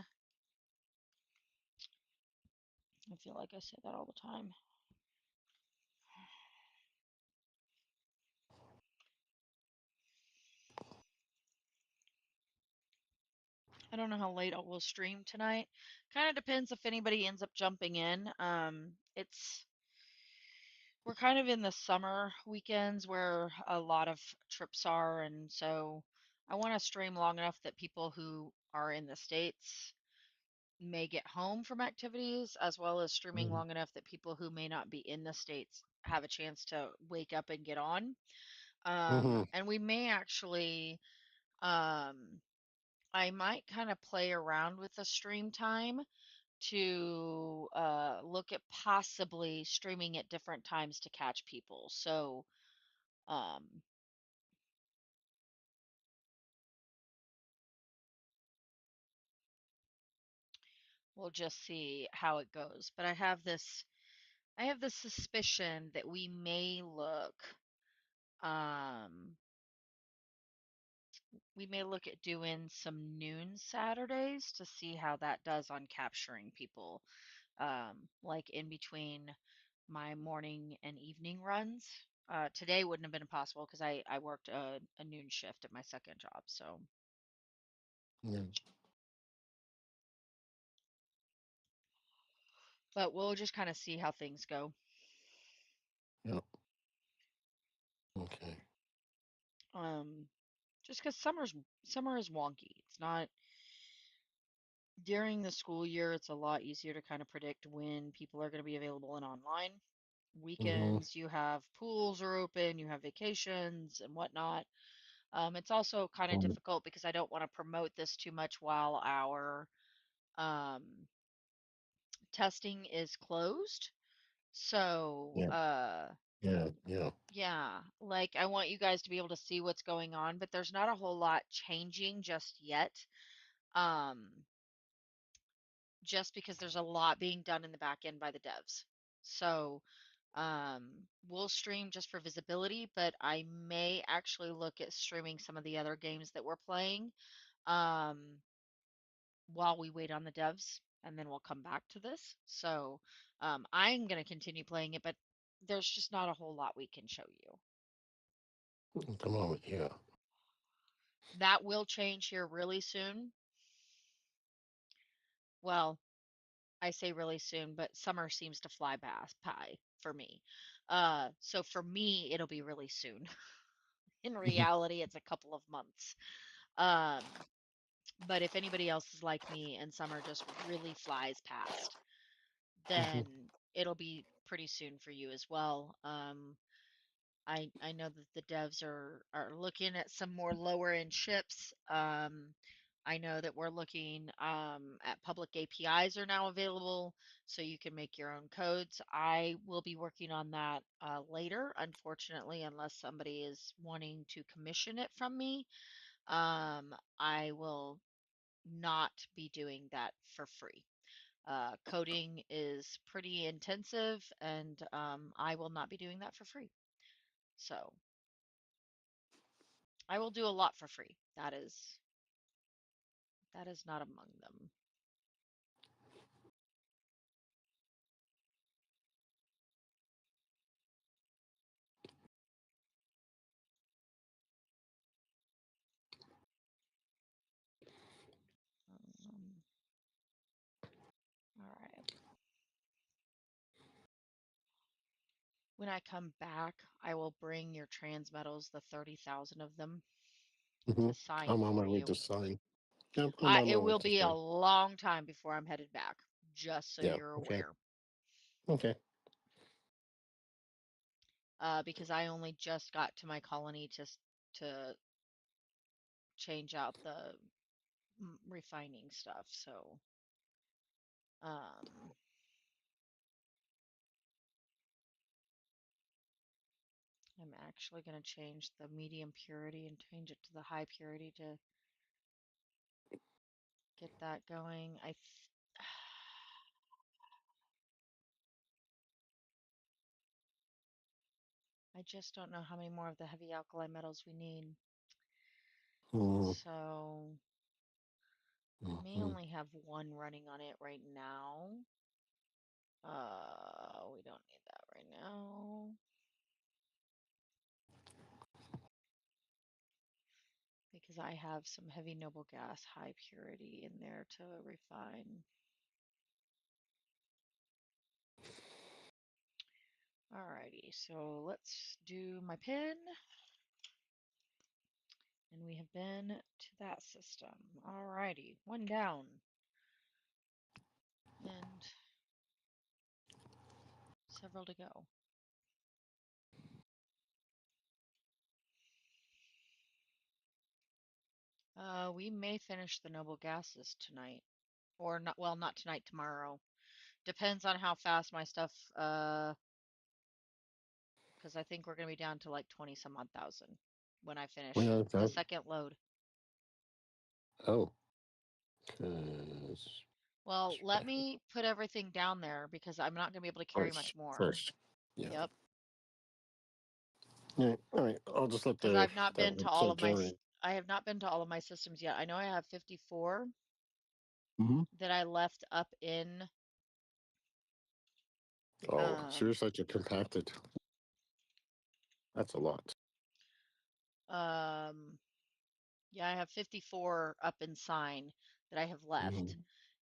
I feel like I say that all the time. I don't know how late I will stream tonight. Kind of depends if anybody ends up jumping in. It's we're kind of in the summer weekends where a lot of trips are, and so I want to stream long enough that people who are in the States may get home from activities, as well as streaming Mm-hmm. long enough that people who may not be in the States have a chance to wake up and get on. Mm-hmm. And we may actually, um, I might kind of play around with the stream time to look at possibly streaming at different times to catch people. So um, we'll just see how it goes. But I have this suspicion that um, we may look at doing some noon Saturdays to see how that does on capturing people, like in between my morning and evening runs. Today wouldn't have been possible because I worked a noon shift at my second job. So, Yeah. but we'll just kind of see how things go. Yep. Okay. Um, just because summer is wonky. It's not during the school year. It's a lot easier to kind of predict when people are going to be available and online. Mm-hmm. Weekends, you have pools are open, you have vacations and whatnot. It's also kind of difficult because I don't want to promote this too much while our um, testing is closed. So, Yeah. Yeah. Yeah. yeah, like I want you guys to be able to see what's going on, but there's not a whole lot changing just yet. Um, just because there's a lot being done in the back end by the devs. So, we'll stream just for visibility, but I may actually look at streaming some of the other games that we're playing um, while we wait on the devs, and then we'll come back to this. So, I'm going to continue playing it, but there's just not a whole lot we can show you. At the moment, yeah. That will change here really soon. Well, I say really soon, but summer seems to fly by for me. So for me, it'll be really soon. In reality, it's a couple of months. Um, but if anybody else is like me and summer just really flies past, Mhm. then it'll be pretty soon for you as well. I know that the devs are looking at some more lower end ships. I know that we're looking at public APIs are now available, so you can make your own codes. I will be working on that later, unfortunately, unless somebody is wanting to commission it from me. I will not be doing that for free. Coding is pretty intensive, and I will not be doing that for free. So I will do a lot for free. That is not among them. Um, all right. When I come back, I will bring your transmetals, the 30,000 of them, Hmm. to sign I'm on for my way you. to sign. Yep, I'm on my It way will to be a sign. long time before I'm headed back, just so Yeah. you're Okay. aware. Okay. Because I only just got to my colony to change out the refining stuff. So, um, I'm actually going to change the medium purity and change it to the high purity to get that going. I just don't know how many more of the heavy alkali metals we need. So I may Mm-hmm. only have one running on it right now. We don't need that right now because I have some heavy noble gas high purity in there to refine. Alrighty, so let's do my pin. And we have been to that system. Alrighty, one down. And several to go. We may finish the noble gases tonight. Or not, well, not tonight, tomorrow. Depends on how fast my stuff, because I think we're going to be down to like 20 some odd thousand when I finish Well, the that, second load. oh, 'cause Well, let me put everything down there because I'm not going to be able to carry much more. first. Yeah. Yep. All right. I'll just let Because the I've not that been to all so of my, generate. I have not been to all of my systems yet. I know I have 54 Mm-hmm. that I left up in, Oh, um, seriously, like compacted. That's a lot. um, yeah, I have 54 up in sign that I have left. Mm-hmm.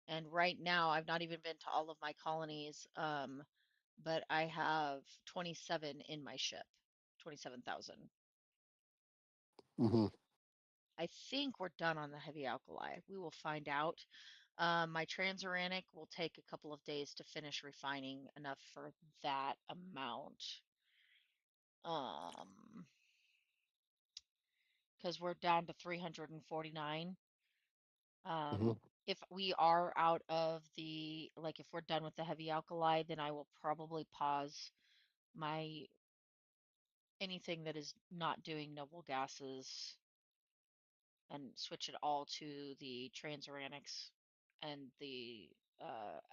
And right now, I've not even been to all of my colonies, but I have 27 in my ship, 27,000. Mm-hmm. I think we're done on the heavy alkali. We will find out. My transuranic will take a couple of days to finish refining enough for that amount. Um, because we're down to 349. Mm-hmm. If we are out of the, like, if we're done with the heavy alkali, then I will probably pause my anything that is not doing noble gases and switch it all to the transuranics and the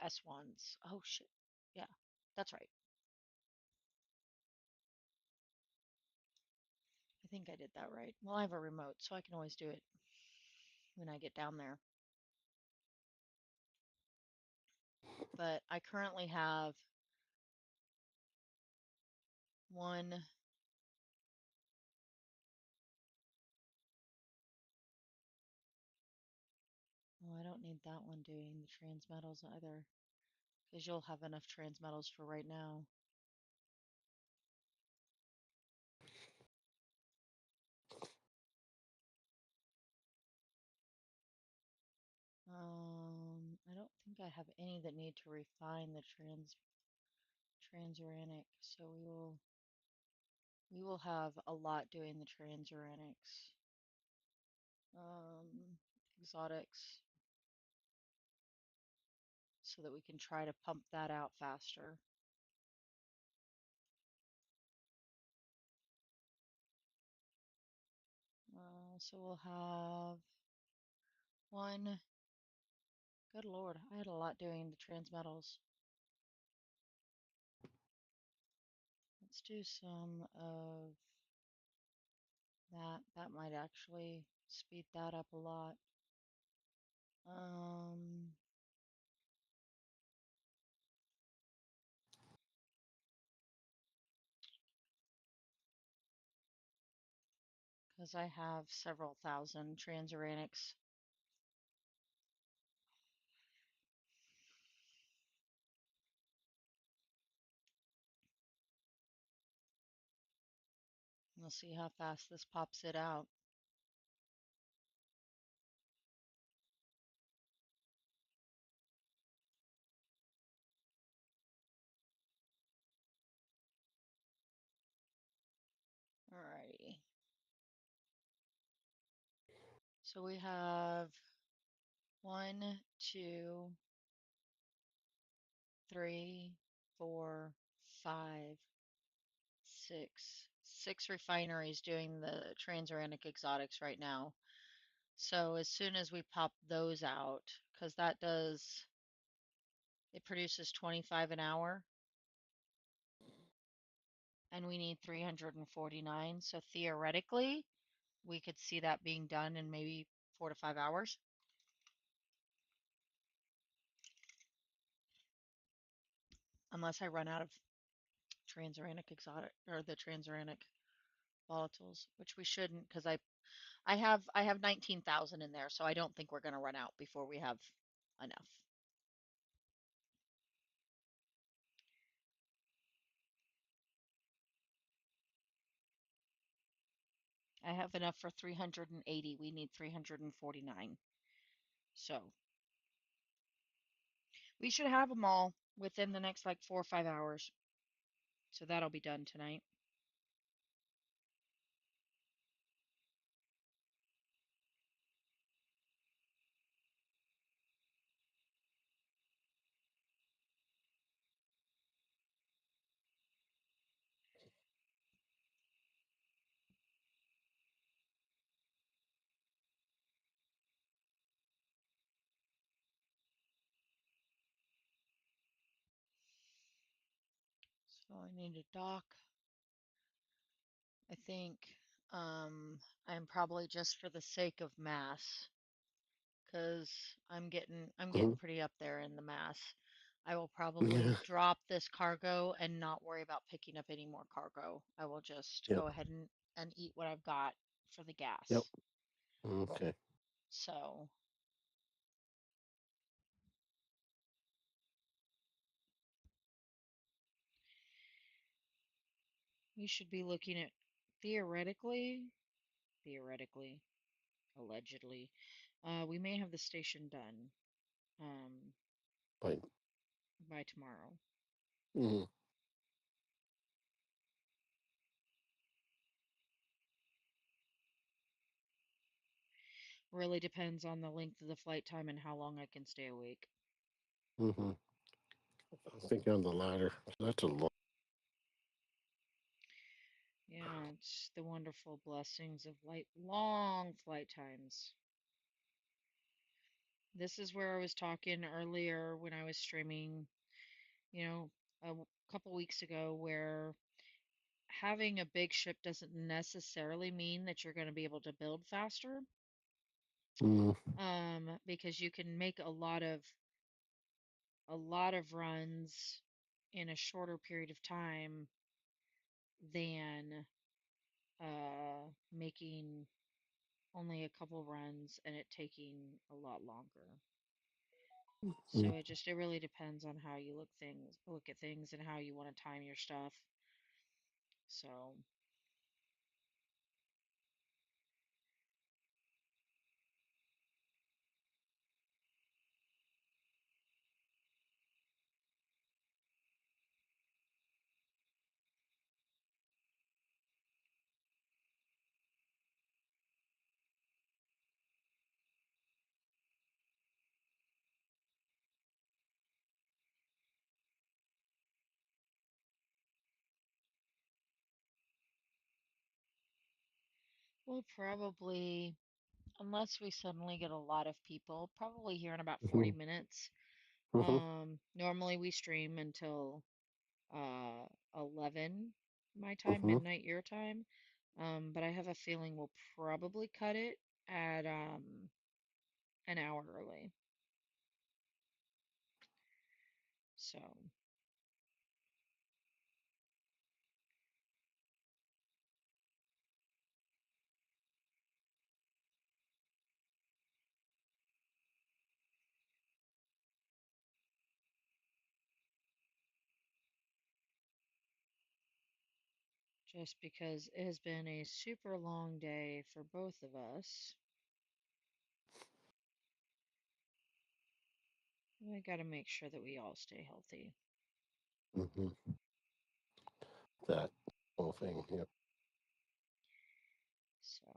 S1s. Oh shit. Yeah, that's right. I think I did that right. Well, I have a remote, so I can always do it when I get down there. But I currently have one. Oh, I don't need that one doing the transmetals either, because you'll have enough transmetals for right now. I don't think I have any that need to refine the transuranic, so we will have a lot doing the transuranics. Exotics, so that we can try to pump that out faster. So we'll have one. Good Lord, I had a lot doing the transmetals. Let's do some of that. That might actually speed that up a lot. Um, because I have several thousand transuranics. We'll see how fast this pops it out. Alrighty. So we have 1, 2, 3, 4, 5, 6. 6 refineries doing the transuranic exotics right now. So as soon as we pop those out, because it produces 25 an hour, and we need 349. So theoretically, we could see that being done in maybe 4 to 5 hours. Unless I run out of transuranic exotic or the transuranic volatiles, which we shouldn't because I have 19,000 in there, so I don't think we're going to run out before we have enough. I have enough for 380. We need 349. So we should have them all within the next like 4 or 5 hours. So that'll be done tonight. So I need to dock. I think I'm probably just for the sake of mass, because I'm getting Mhm. pretty up there in the mass. I will probably Yeah. drop this cargo and not worry about picking up any more cargo. I will just Yep. go ahead and eat what I've got for the Yep. gas. Okay. So we should be looking at theoretically, allegedly, we may have the station done um, Fine. by tomorrow. Mm-hmm. Really depends on the length of the flight time and how long I can stay awake. Mm-hmm. I think on the ladder. That's a lot. Yeah, it's the wonderful blessings of long flight times. This is where I was talking earlier when I was streaming, you know, couple weeks ago, where having a big ship doesn't necessarily mean that you're going to be able to build faster, Mm-hmm. because you can make a lot of runs in a shorter period of time than making only a couple runs and it taking a lot longer. So it really depends on how you look at things and how you want to time your stuff. So we'll probably, unless we suddenly get a lot of people, probably here in about 40 Mm-hmm. minutes. Mm-hmm. Normally we stream until uh 11 my time, Mm-hmm. midnight your time. But I have a feeling we'll probably cut it at an hour early. So just because it has been a super long day for both of us. I got to make sure that we all stay healthy. Hmm. That whole thing. Yep. So,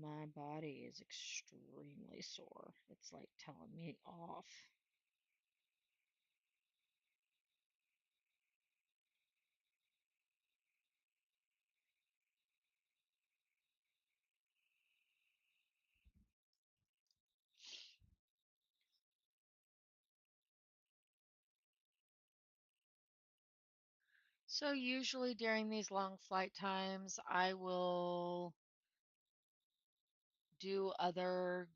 my body is extremely sore. It's like telling me off. So, usually during these long flight times, I will do other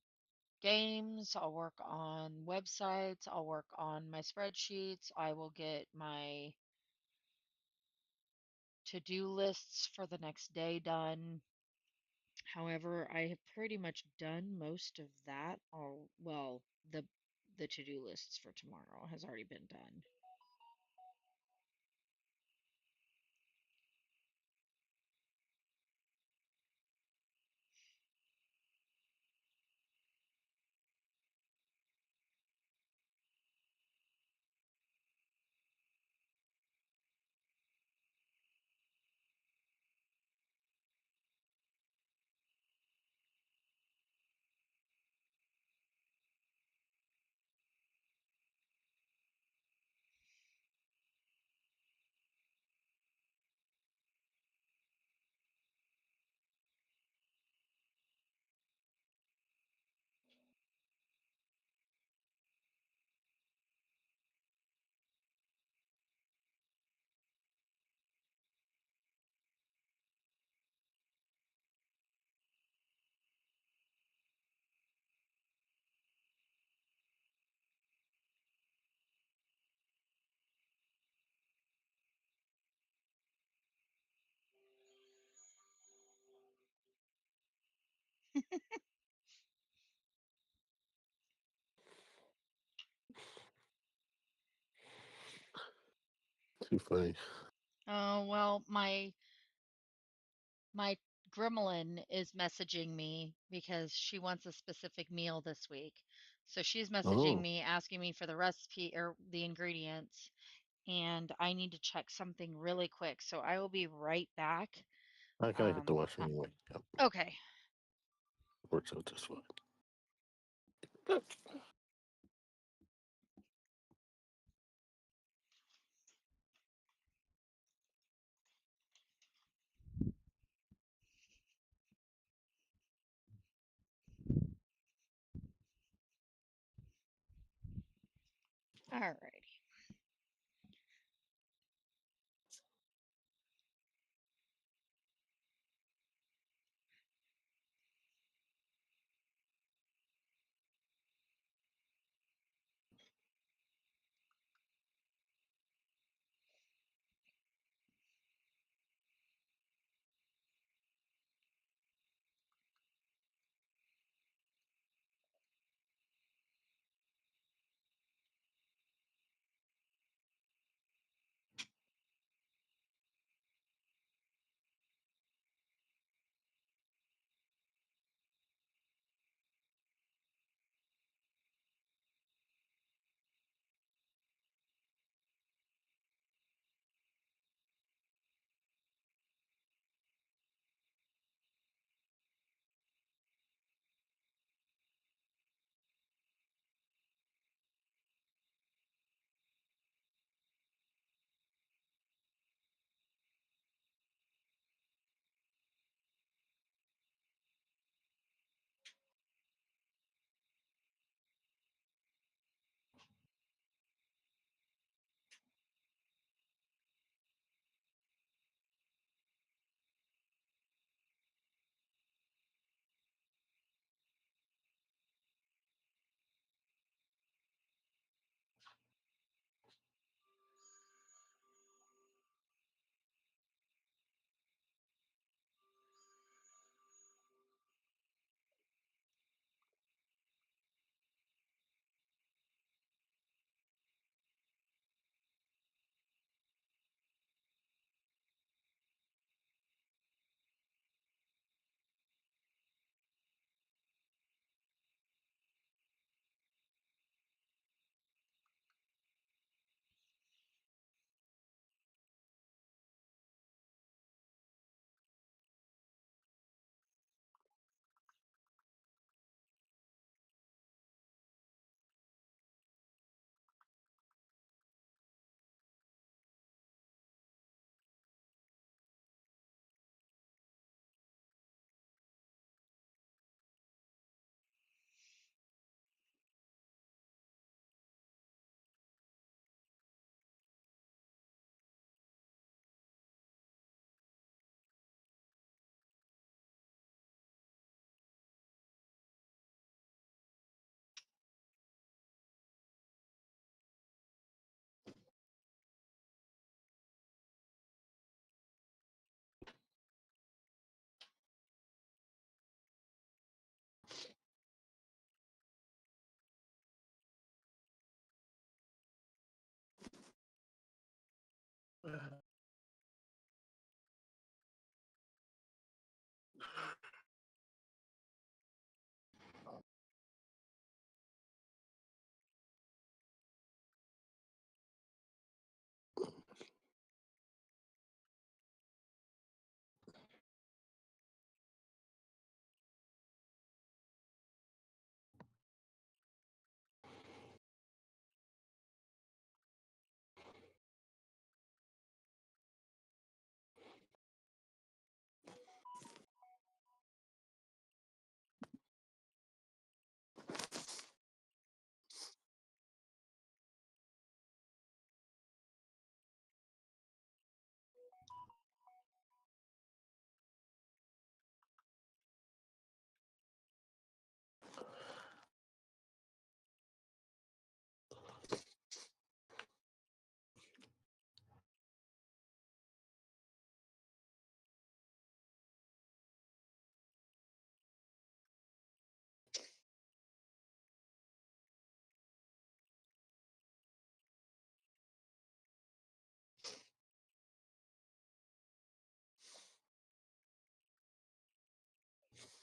games. I'll work on websites. I'll work on my spreadsheets. I will get my to-do lists for the next day done. However, I have pretty much done most of that, or well, the to-do lists for tomorrow has already been done. Too funny. Oh, well, my gremlin is messaging me because she wants a specific meal this week. So she's messaging Oh, me asking me for the recipe or the ingredients, and I need to check something really quick. So I will be right back. I gotta hit the Um, wash anyway. Yep. okay. Works out just fine. All right.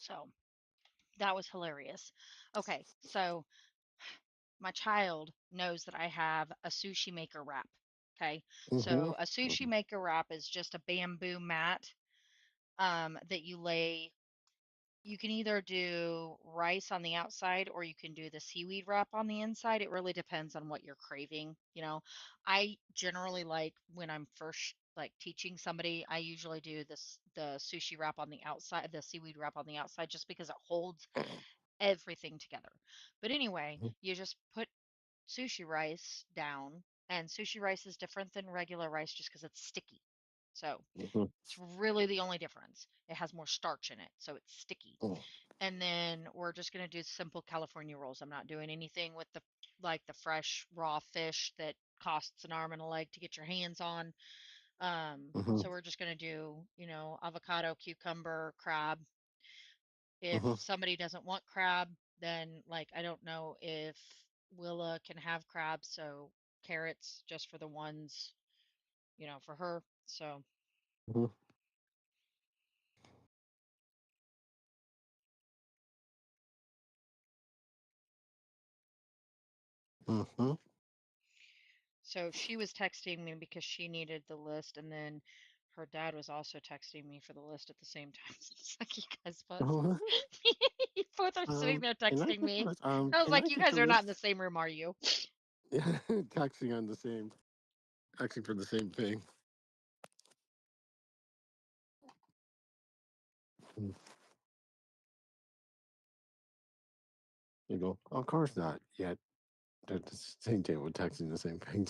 So that was hilarious. Okay, so my child knows that I have a sushi maker wrap. Okay, Mm-hmm. so a sushi maker wrap is just a bamboo mat that you lay. You can either do rice on the outside or you can do the seaweed wrap on the inside. It really depends on what you're craving. I generally like when I'm first like teaching somebody, I usually do the sushi wrap on the outside, the seaweed wrap on the outside, just because it holds everything together. But anyway, you just put sushi rice down, and sushi rice is different than regular rice just because it's sticky. So Mm-hmm. it's really the only difference. It has more starch in it, so it's sticky. Mm-hmm. And then we're just gonna do simple California rolls. I'm not doing anything with the fresh raw fish that costs an arm and a leg to get your hands on. So we're just gonna do, avocado, cucumber, crab. If Mm-hmm. somebody doesn't want crab, then like I don't know if Willa can have crab, so carrots just for the ones, for her. So Mm-hmm. So she was texting me because she needed the list, and then her dad was also texting me for the list at the same time. It's like you guys both, Mm-hmm. you both are sitting there Can I texting get the me. list? I was Can like, I you get the guys are not in the list? same room, are you? Taxing on the same, taxing for the same thing. Mm. You go, of course not. Yet at the same time, we're texting the same thing.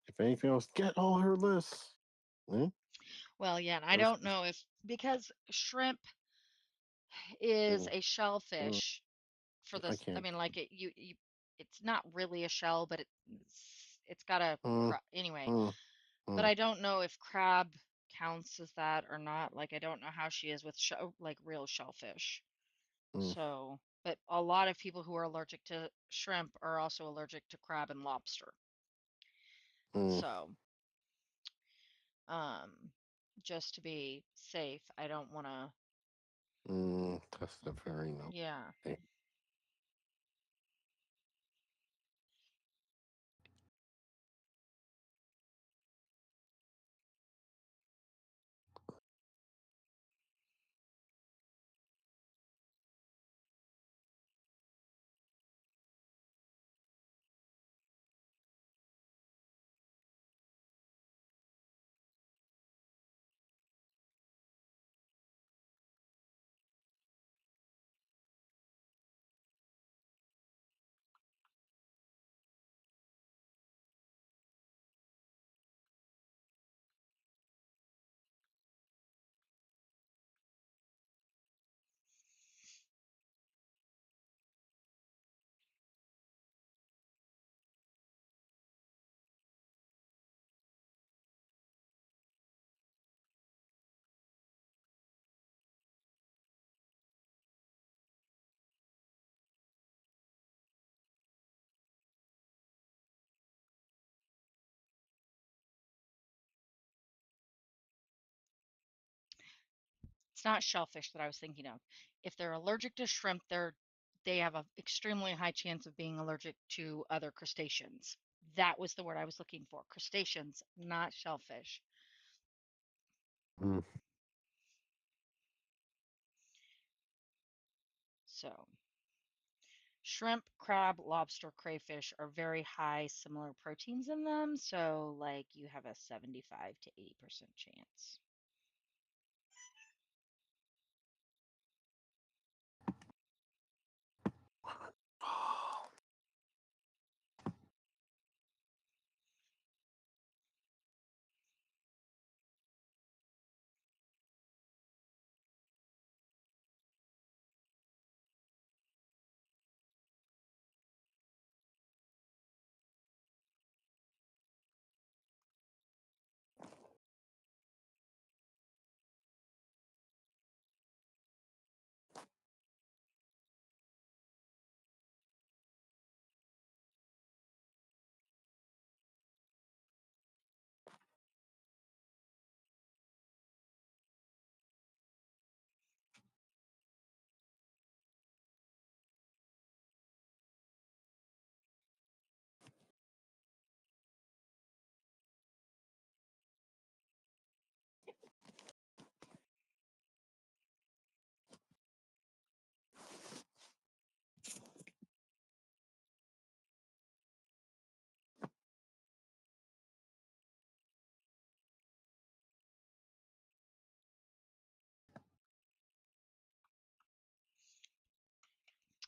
If anything else, get all her lists. Hmm? Well, yeah, and I First, don't know if because shrimp is mm, a mm, shellfish for I this. I can't. mean, like it's not really a shell, but it's got a Mm, anyway. mm, But mm, I don't know if crab counts as that or not. Like I don't know how she is with like real shellfish. mm, So, but a lot of people who are allergic to shrimp are also allergic to crab and lobster. mm, So, um, just to be safe, I don't want to. that's the very no. Yeah. Okay. It's not shellfish that I was thinking of. If they're allergic to shrimp, they have an extremely high chance of being allergic to other crustaceans. That was the word I was looking for. Crustaceans, not shellfish. Mm, So, shrimp, crab, lobster, crayfish are very high similar proteins in them, so like you have a 75 to 80% chance.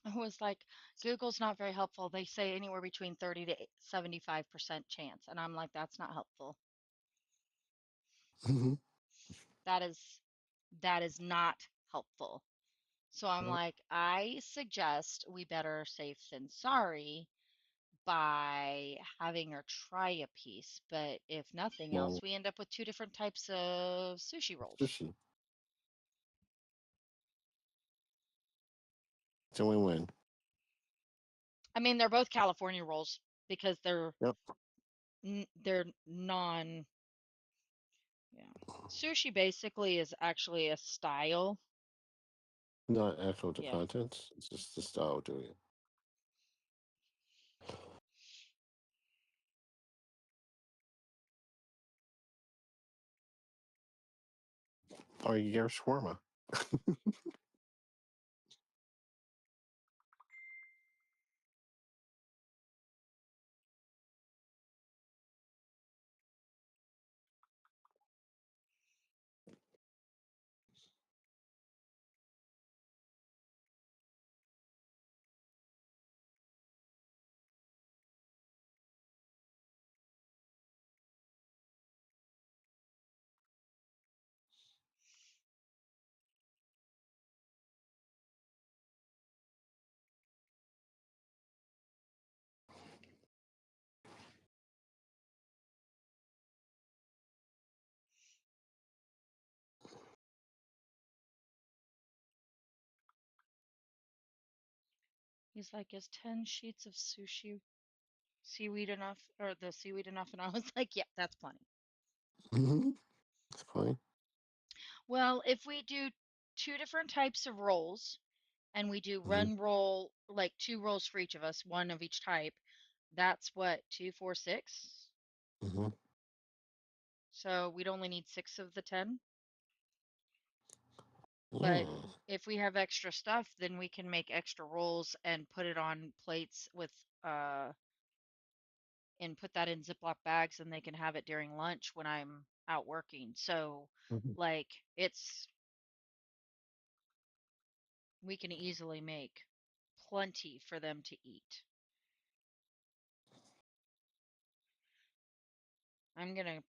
I was like, Google's not very helpful. They say anywhere between 30 to 75% chance. And I'm like, that's not helpful. Mhm. That is that is not helpful. So I'm Yep. like, I suggest we better safe than sorry by having her try a piece. But if nothing else, Well, we end up with two different types of sushi rolls. sushi. It's a win-win. I mean, they're both California rolls because Yep. they're non, yeah. Sushi basically is actually a style. Not actual the Yeah. contents. It's just the style of doing it. Or you get shawarma. He's like, is 10 sheets of sushi seaweed enough, or the seaweed enough? And I was like, yeah, that's plenty. Mm-hmm. It's fine. Well, if we do two different types of rolls and we do Mm-hmm. run roll, like two rolls for each of us, one of each type, that's what, two, four, six? Mm-hmm. So we'd only need six of the 10. But Mm. if we have extra stuff, then we can make extra rolls and put it on plates with, uh, and put that in Ziploc bags and they can have it during lunch when I'm out working. So, Mhm. like, we can easily make plenty for them to eat. I'm gonna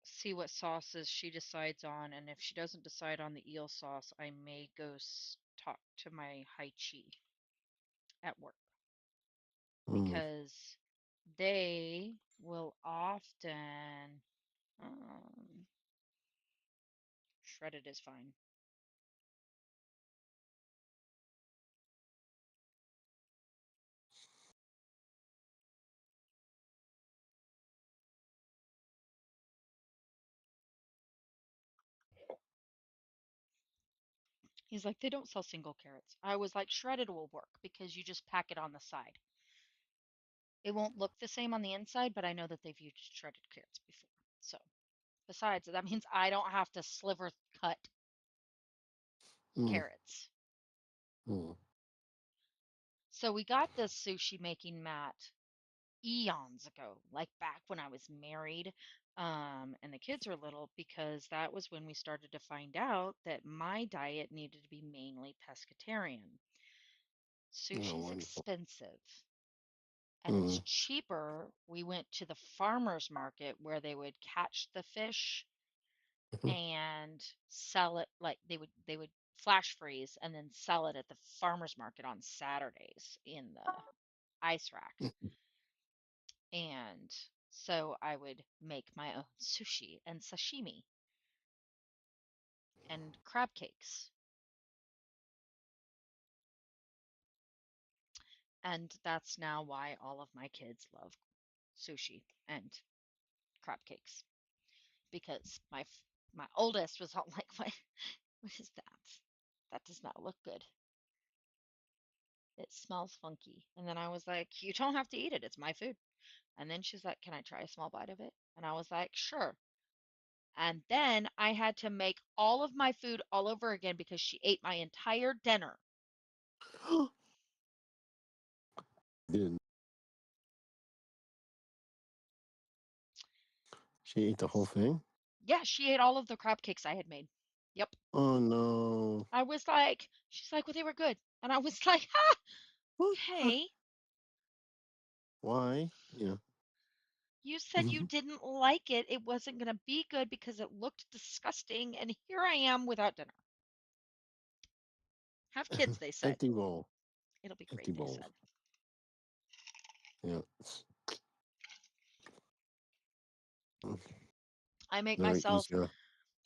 see what sauces she decides on, and if she doesn't decide on the eel sauce, I may go talk to my Hai Chi at work Mm. because they will often, um, shredded is fine. He's like, they don't sell single carrots. I was like, shredded will work because you just pack it on the side. It won't look the same on the inside, but I know that they've used shredded carrots before. So, besides, that means I don't have to sliver cut Mm. carrots. Mm. So, we got this sushi making mat eons ago, like back when I was married, and the kids were little, because that was when we started to find out that my diet needed to be mainly pescatarian. Oh, Sushi's wonderful. expensive and it's Mm. cheaper. We went to the farmer's market where they would catch the fish Mhm. and sell it, like they would flash freeze and then sell it at the farmer's market on Saturdays in the ice rack. And so I would make my own sushi and sashimi and crab cakes. And that's now why all of my kids love sushi and crab cakes because my oldest was all like, what is that? That does not look good. It smells funky." And then I was like, "You don't have to eat it. It's my food." And then she's like, "Can I try a small bite of it?" And I was like, "Sure." And then I had to make all of my food all over again because she ate my entire dinner. Didn't she ate the whole thing? Yeah, she ate all of the crab cakes I had made. Yep. Oh no. I was like, she's like, well, they were good. And I was like, ha, What? okay. Why? Yeah. You said you didn't like it. It wasn't going to be good because it looked disgusting. And here I am without dinner. Have kids, they said. Empty bowl. It'll be great, Empty they bowl. said. Yeah. I make Right. myself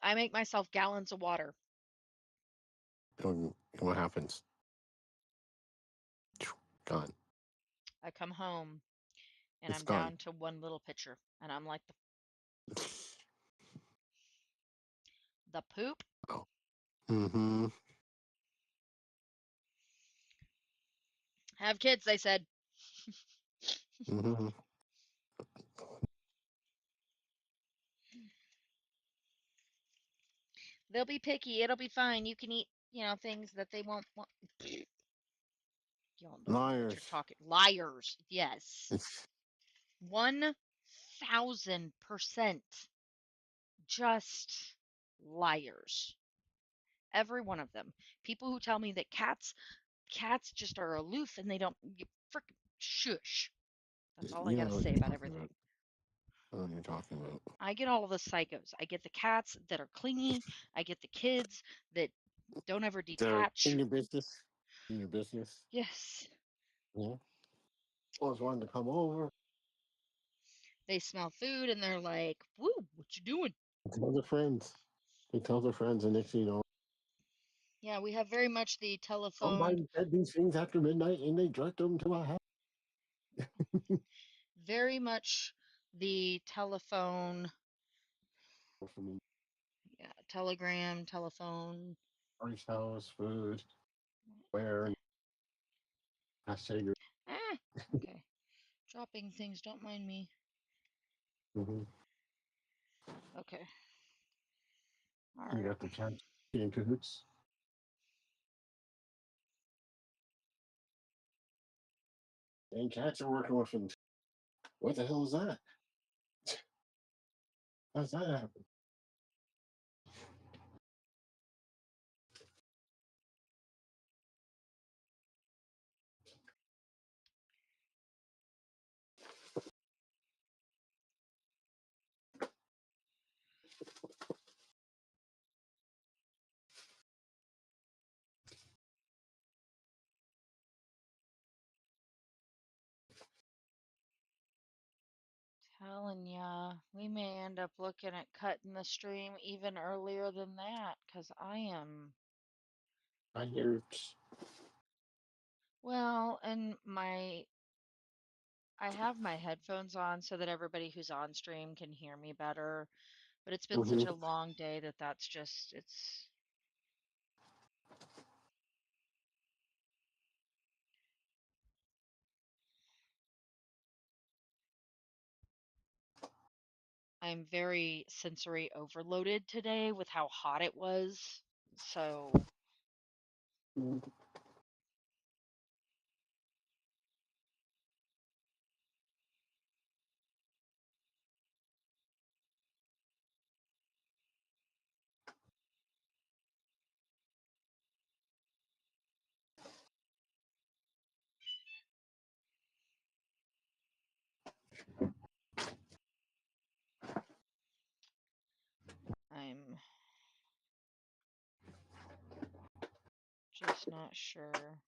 I make myself gallons of water. What happens? Gone. I come home and It's I'm gone. down to one little pitcher. And I'm like, the poop? Oh. Mm-hmm. Have kids, they said. Mm-hmm. They'll be picky. It'll be fine. You can eat, things that they won't want. Y'all don't know what you're Liars. talking. Liars. Yes. 1000% just liars. Every one of them. People who tell me that cats just are aloof and they don't you frick shush. That's all I You got know to what say you're about talking about. everything. I know what you're talking about. I get all of the psychos. I get the cats that are clingy. I get the kids that don't ever They're in detach. your business. In your business. Yes. Yeah. Always wanted to come over. They smell food and they're like, "Woo, what you doing?" Tell their friends. They tell their friends, and next thing you know, Yeah, we have very much the telephone, somebody said these things after midnight, and they dragged them to my house. very much the telephone, For me, yeah, telegram, telephone. party's house, food, where, and I say you're. Ah, okay. Dropping things, don't mind me. Mhm. Okay. All You right. got the cat in cahoots. And cats are working with them. What the hell is that? How's that happen? Telling ya, we may end up looking at cutting the stream even earlier than that, 'cause I am, I hear well, and I have my headphones on so that everybody who's on stream can hear me better, but it's been such a mhm. long day that that's just, I'm very sensory overloaded today with how hot it was. So I'm just not sure.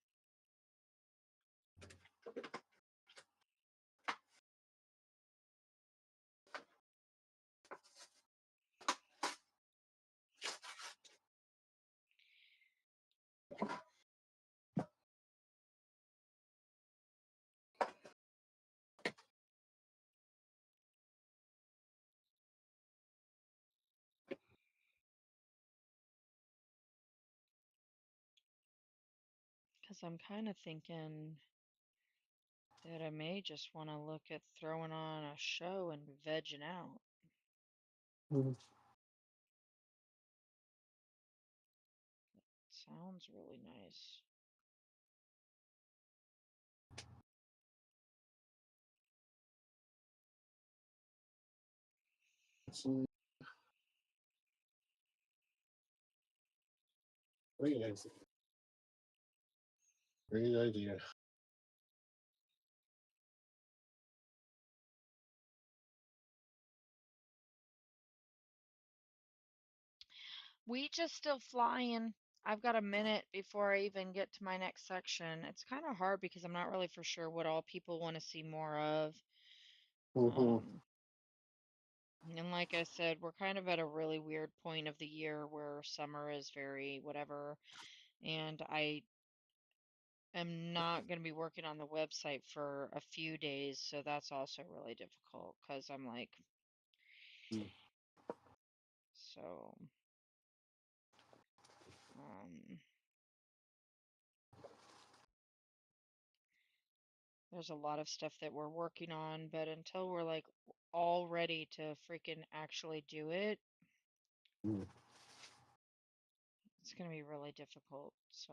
Because I'm kind of thinking that I may just want to look at throwing on a show and vegging out. Sounds really nice. Great idea. Great idea. We just still flying. I've got a minute before I even get to my next section. It's kind of hard because I'm not really for sure what all people want to see more of. Mm-hmm. Um, and like I said, we're kind of at a really weird point of the year where summer is very whatever, and I am not going to be working on the website for a few days, so that's also really difficult because I'm like, so, um, there's a lot of stuff that we're working on, but until we're like all ready to freaking actually do it, it's going to be really difficult. So,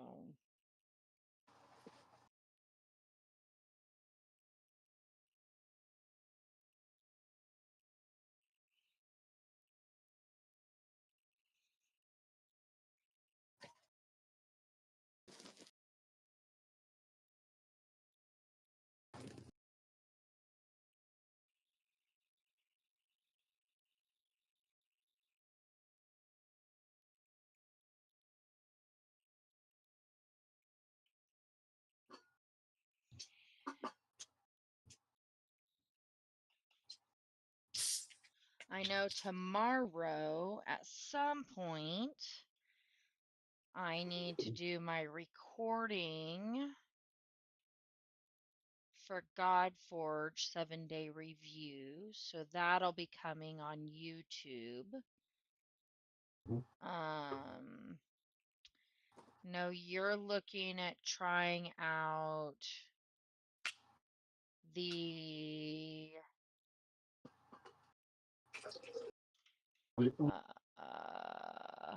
I know tomorrow at some point I need to do my recording for Godforge 7-day review. So that'll be coming on YouTube. Um, no, you're looking at trying out the uh, uh,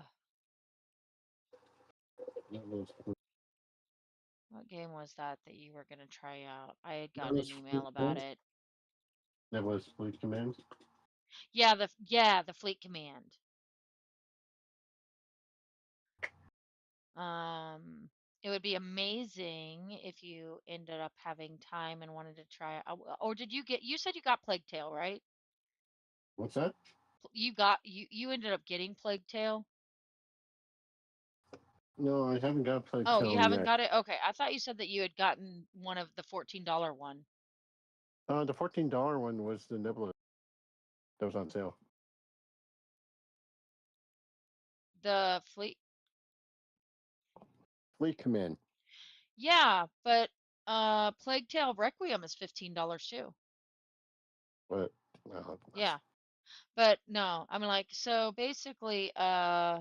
what game was that you were gonna try out? I had That gotten was an Fleet email about Command. it. That was Fleet Command. Yeah, the Fleet Command. Um, it would be amazing if you ended up having time and wanted to try. Or did you get? You said you got Plague Tale, right? What's that? You ended up getting Plague Tale. No, I haven't got Plague Oh, you Tale haven't yet. got it? Okay. I thought you said that you had gotten one of the $14 one. The $14 one was the Nibbler that was on sale. The Fleet. Fleet Command. Yeah, but Plague Tale Requiem is $15 too. But well, Yeah. But no, I mean like so basically I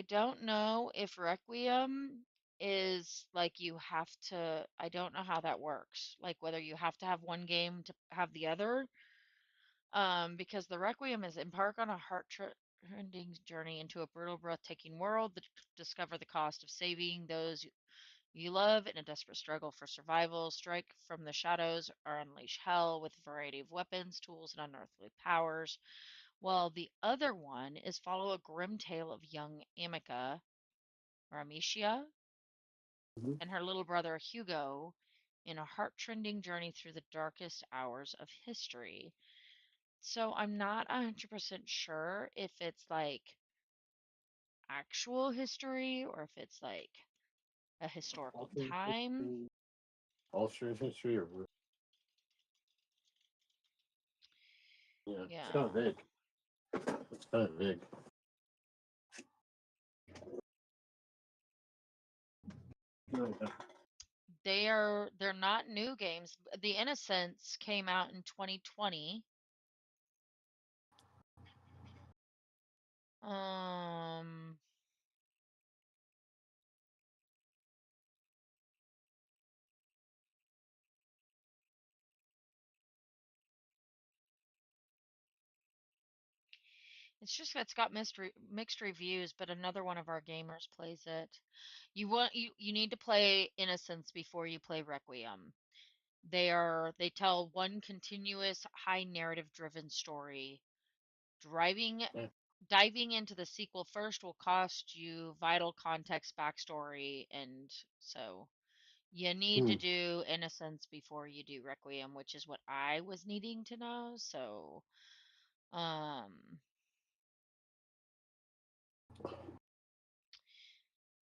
don't know if Requiem is like you have to, I don't know how that works. Like whether you have to have one game to have the other. Because the Requiem is embark on a heart-rending journey into a brutal, breathtaking world that discover the cost of saving those you love in a desperate struggle for survival. Strike from the shadows or unleash hell with a variety of weapons, tools, and unearthly powers. While the other one is follow a grim tale of young Amica or Amicia Mhm. and her little brother Hugo in a heart-rending journey through the darkest hours of history. So I'm not 100% sure if it's like actual history or if it's like a historical alternate time. history, alternate history, or yeah, it's kind of Yeah. vague. It's kind of vague. They're not new games. The Innocents came out in 2020. Um it's got mixed reviews, but another one of our gamers plays it. You need to play Innocence before you play Requiem. They tell one continuous high narrative driven story. Driving Yeah. Diving into the sequel first will cost you vital context, backstory, and so you need to Hmm. do Innocence before you do Requiem, which is what I was needing to know. So, um,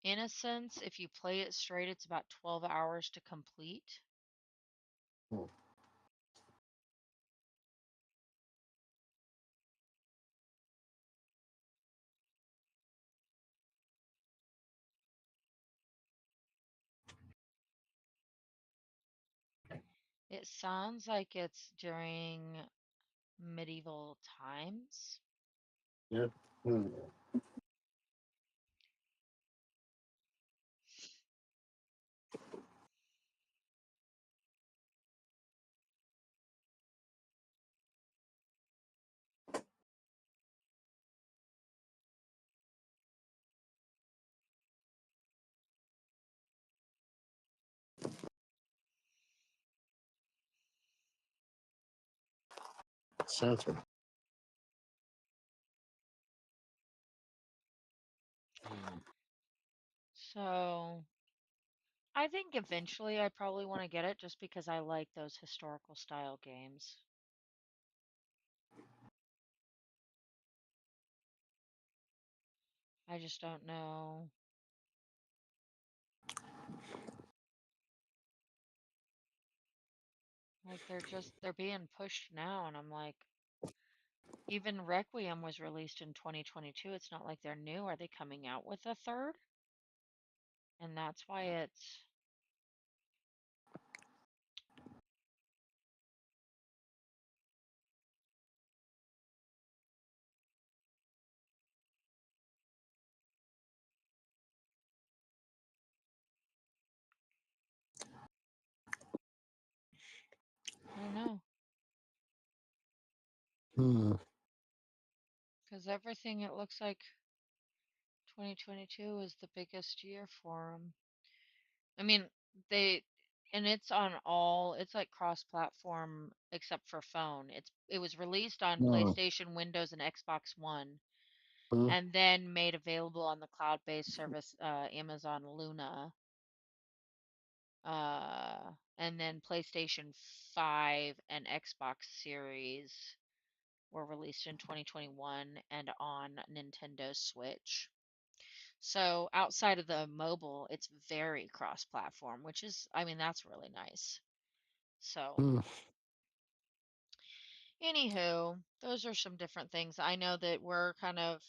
Innocence, if you play it straight, it's about 12 hours to complete. Hmm. It sounds like it's during medieval times. Yeah. Hmm. Sounds right. So, I think eventually I probably want to get it just because I like those historical style games. I just don't know. Like they're being pushed now and I'm like even Requiem was released in 2022. It's not like they're new. Are they coming out with a third? And that's why it's I don't know. Hmm. Because everything it looks like 2022 is the biggest year for them. I mean, they and it's like cross-platform except for phone. It was released on Hmm. PlayStation, Windows, and Xbox One, Hmm. and then made available on the cloud-based service Amazon Luna, and then PlayStation 5 and Xbox Series were released in 2021 and on Nintendo Switch. So outside of the mobile, it's very cross-platform, which is, I mean, that's really nice. So, Hmm. anywho, those are some different things. I know that we're kind of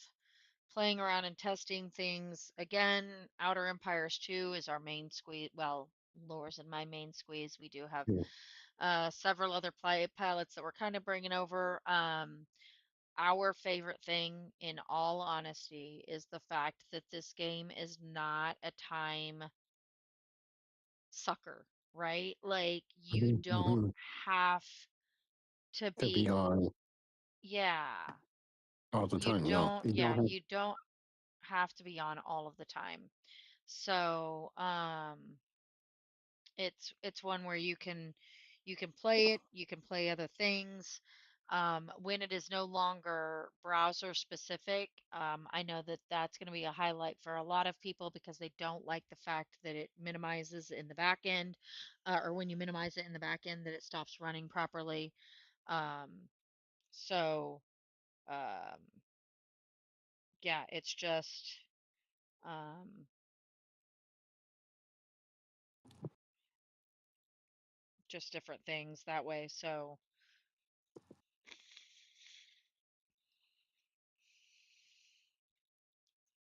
playing around and testing things. Again, Outer Empires 2 is our main squeeze. Well, Lore's in my main squeeze. We do have Hmm. several other pilots that we're kind of bringing over. Our favorite thing, in all honesty, is the fact that this game is not a time sucker, right? Like, you Hmm. don't Hmm. have to To be be, on yeah, all the time. No, you don't have. you don't have to be on all of the time. So, it's one where you can play it, you can play other things. When it is no longer browser specific, I know that that's going to be a highlight for a lot of people because they don't like the fact that it minimizes in the back end, or when you minimize it in the back end, that it stops running properly. Um, so, um, yeah, it's um, just different things that way. So,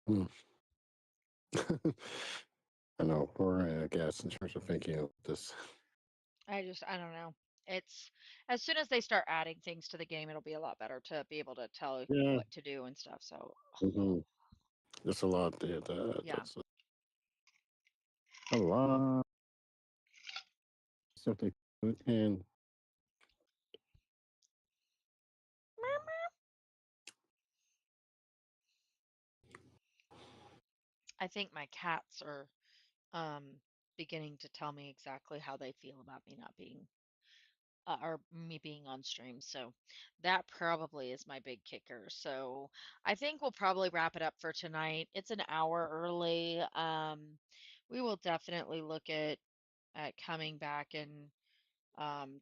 Hmm. I know, or I guess in terms of thinking of this. I don't know. It's as soon as they start adding things to the game, it'll be a lot better to be able to tell Yeah. what to do and stuff. So, Hmm. There's a lot there. yeah. That's a lot of stuff they put in. I think my cats are um beginning to tell me exactly how they feel about me not being or me being on stream. So that probably is my big kicker. So I think we'll probably wrap it up for tonight. It's an hour early. We will definitely look at coming back and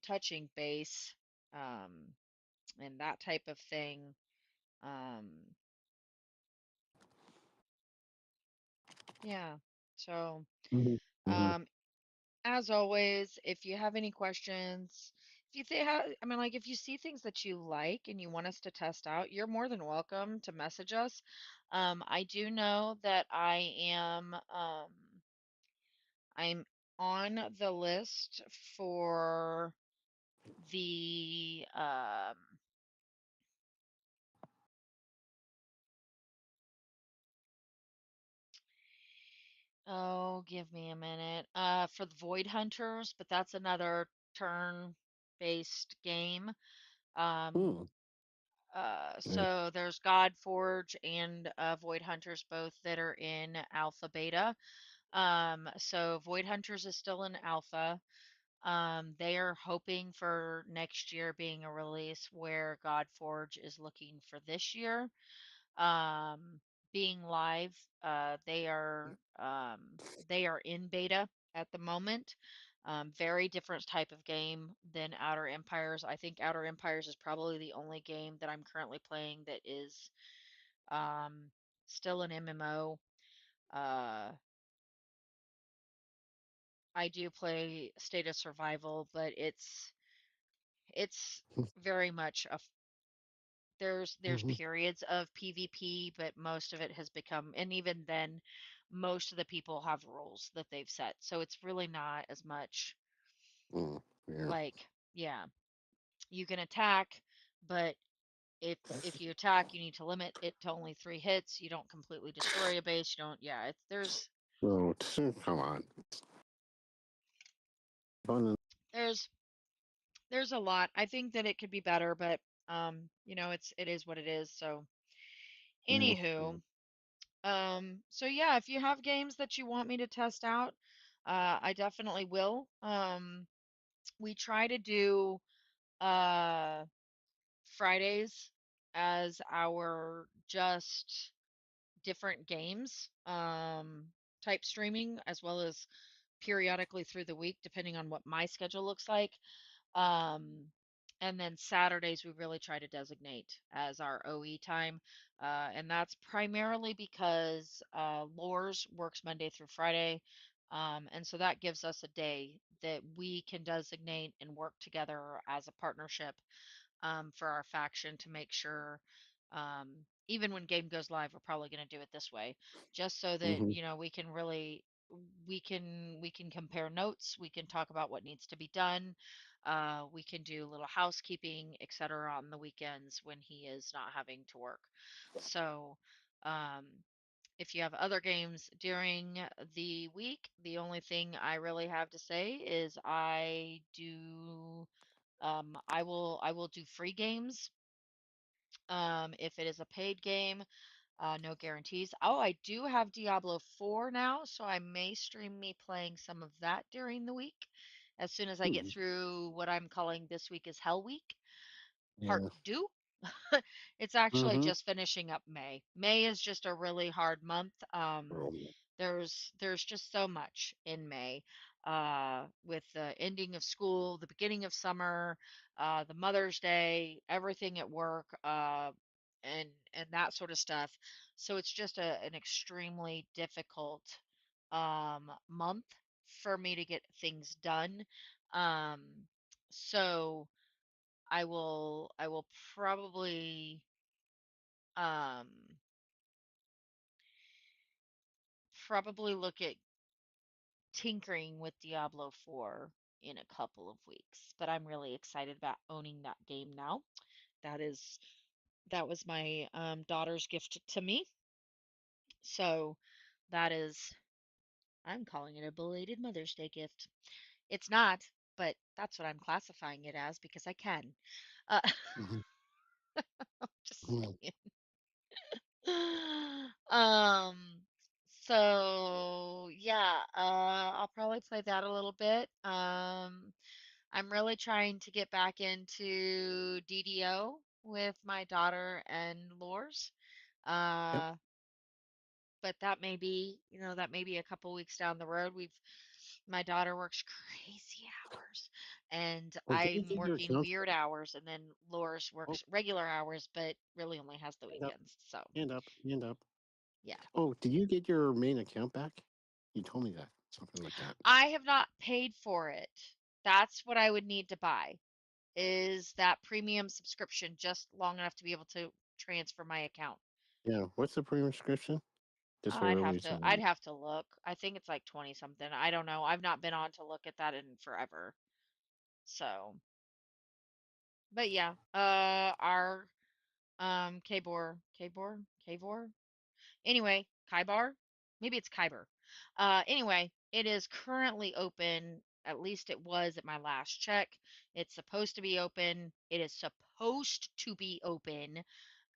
touching base um, and that type of thing. Um, yeah. So Mhm. Mhm. um, as always, if you have any questions, if you think, I mean, like if you see things that you like and you want us to test out, you're more than welcome to message us. I do know that I'm on the list for the, oh, give me a minute, for the Void Hunters, but that's another turn-based game. Um, Hmm. Yeah. So there's God Forge and Void Hunters both that are in alpha beta. So Void Hunters is still in alpha. They are hoping for next year being a release where God Forge is looking for this year. Um, being live, they are in beta at the moment. Very different type of game than Outer Empires. I think Outer Empires is probably the only game that I'm currently playing that is um, still an MMO. Uh, I do play State of Survival, but it's very much a there's Mhm. periods of PvP, but most of it has become, and even then, most of the people have rules that they've set. So it's really not as much Mm. Yeah. like, yeah, you can attack, but if you attack, you need to limit it to only 3 hits. You don't completely destroy a base. You don't, yeah, it's So come on. Fun. there's there's a lot. I think that it could be better, but it is what it is. So Yeah. Yeah. anywho, so yeah, if you have games that you want me to test out, I definitely will. We try to do uh Fridays as our just different games type streaming, as well as periodically through the week depending on what my schedule looks like. Um, and then Saturdays, we really try to designate as our OE time. And that's primarily because Lores works Monday through Friday. And so that gives us a day that we can designate and work together as a partnership for our faction to make sure, um, even when game goes live, we're probably going to do it this way, just so that Mhm. we can really we can compare notes, we can talk about what needs to be done, we can do a little housekeeping, etc. on the weekends when he is not having to work. So, um, if you have other games during the week, the only thing I really have to say is I will do free games. If it is a paid game, no guarantees. Oh, I do have Diablo 4 now, so I may stream me playing some of that during the week. As soon as I get Mm. through what I'm calling this week is Hell Week, part Yeah. 2. It's actually Mhm. just finishing up May. May is just a really hard month. Oh. There's just so much in May, with the ending of school, the beginning of summer, the Mother's Day, everything at work, and that sort of stuff. So it's just an extremely difficult month for me to get things done. Um, so I will um probably look at tinkering with Diablo 4 in a couple of weeks, but I'm really excited about owning that game now. That is that was my daughter's gift to me. So that is I'm calling it a belated Mother's Day gift. It's not, but that's what I'm classifying it as because I can. Uh, Mhm. just Mhm. saying. Um, so yeah, I'll probably play that a little bit. I'm really trying to get back into DDO with my daughter and Lors. Yep. Uh, but that may be, that may be a couple weeks down the road. My daughter works crazy hours, and Oh, did you I'm get your working account? weird hours, and then Loris Oh, works regular hours, but really only has the hand up, weekends. So, hand up, hand up. yeah. Oh, did you get your main account back? You told me that. Something like that. I have not paid for it. That's what I would need to buy, is that premium subscription just long enough to be able to transfer my account. Yeah. What's the premium subscription? Just for I'd have everybody's to I'd knowledge. have to look. I think it's like 20 something. I don't know. I've not been on to look at that in forever. So, but yeah, our Kbor. Anyway, Kybar? Maybe it's Kyber. Anyway, it is currently open. At least it was at my last check. It's supposed to be open. It is supposed to be open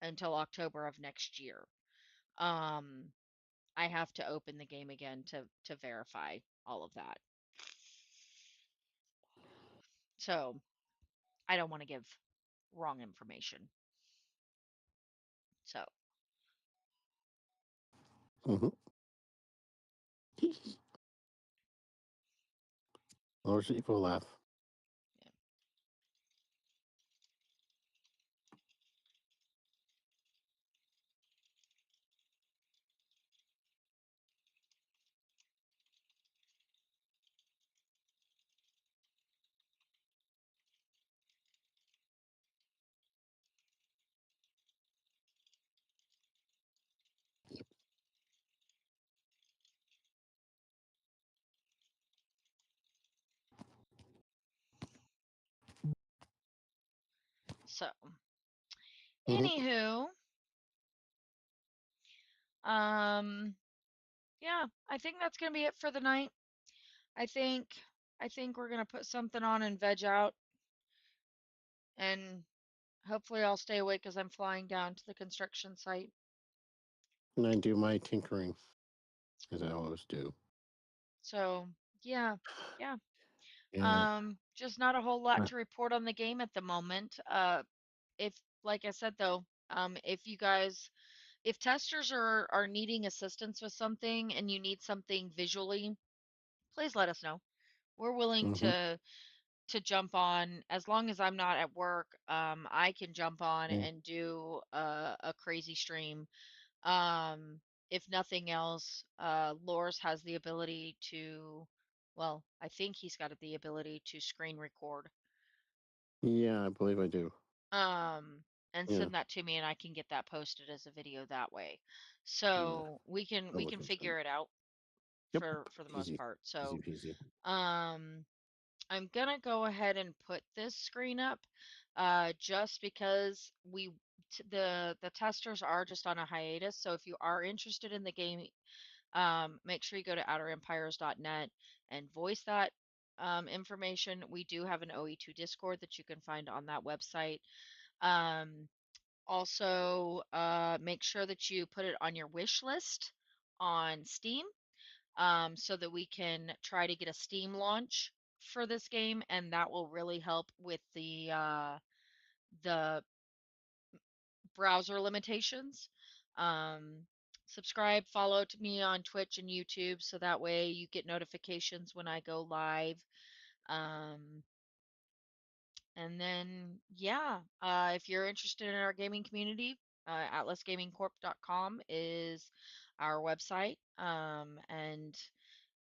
until October of next year. Um, I have to open the game again to verify all of that. So I don't want to give wrong information. So Mm-hmm. Lord's evil laugh. yeah. So Mm-hmm. anywho, um, yeah, I think that's gonna be it for the night. I think I think we're gonna put something on and veg out, and hopefully I'll stay awake because I'm flying down to the construction site. And I do my tinkering as I always do. So yeah, yeah. Yeah. Just not a whole lot Uh, to report on the game at the moment. If like I said though, if you guys, if testers are needing assistance with something and you need something visually, please let us know. We're willing mm-hmm. to jump on as long as I'm not at work. I can jump on Yeah. and do a crazy stream. Um, if nothing else, Lors has the ability to, well, I think he's got the ability to screen record. Yeah, I believe I do. Um, and Yeah. send that to me, and I can get that posted as a video that way. Yeah. So we can Public intent. figure it out Yep. for the most Easy. part. Easy So peasy. um, I'm gonna go ahead and put this screen up, just because the testers are just on a hiatus. So if you are interested in the game, make sure you go to outerempires.net and voice that information. We do have an OE2 Discord that you can find on that website. Um, Also, make sure that you put it on your wish list on Steam, so that we can try to get a Steam launch for this game, and that will really help with the browser limitations. Um, Subscribe, follow to me on Twitch and YouTube, so that way you get notifications when I go live. Um, And then, yeah, if you're interested in our gaming community, atlasgamingcorp.com is our website. And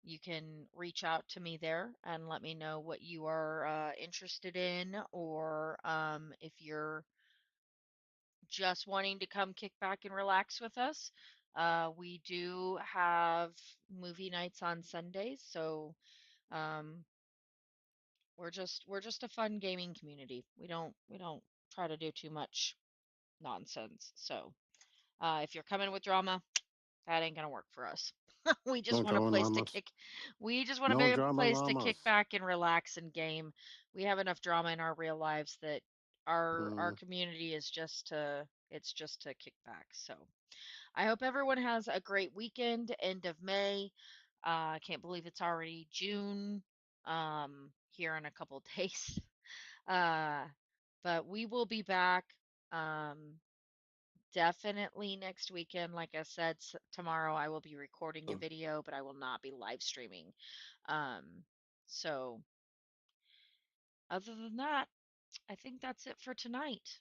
you can reach out to me there and let me know what you are interested in, or if you're just wanting to come kick back and relax with us. We do have movie nights on Sundays, so um, we're just a fun gaming community. We don't try to do too much nonsense. So if you're coming with drama, that ain't gonna work for us. we just No want a drama place to llamas. kick. We just want to be No a drama place to kick llamas. back and relax and game. We have enough drama in our real lives that our Mm, community is just to kick back. So I hope everyone has a great weekend, end of May. I can't believe it's already June, here in a couple days. Uh, but we will be back, um, definitely next weekend. Like I said, tomorrow I will be recording a Um, video, but I will not be live streaming. Um, so other than that, I think that's it for tonight.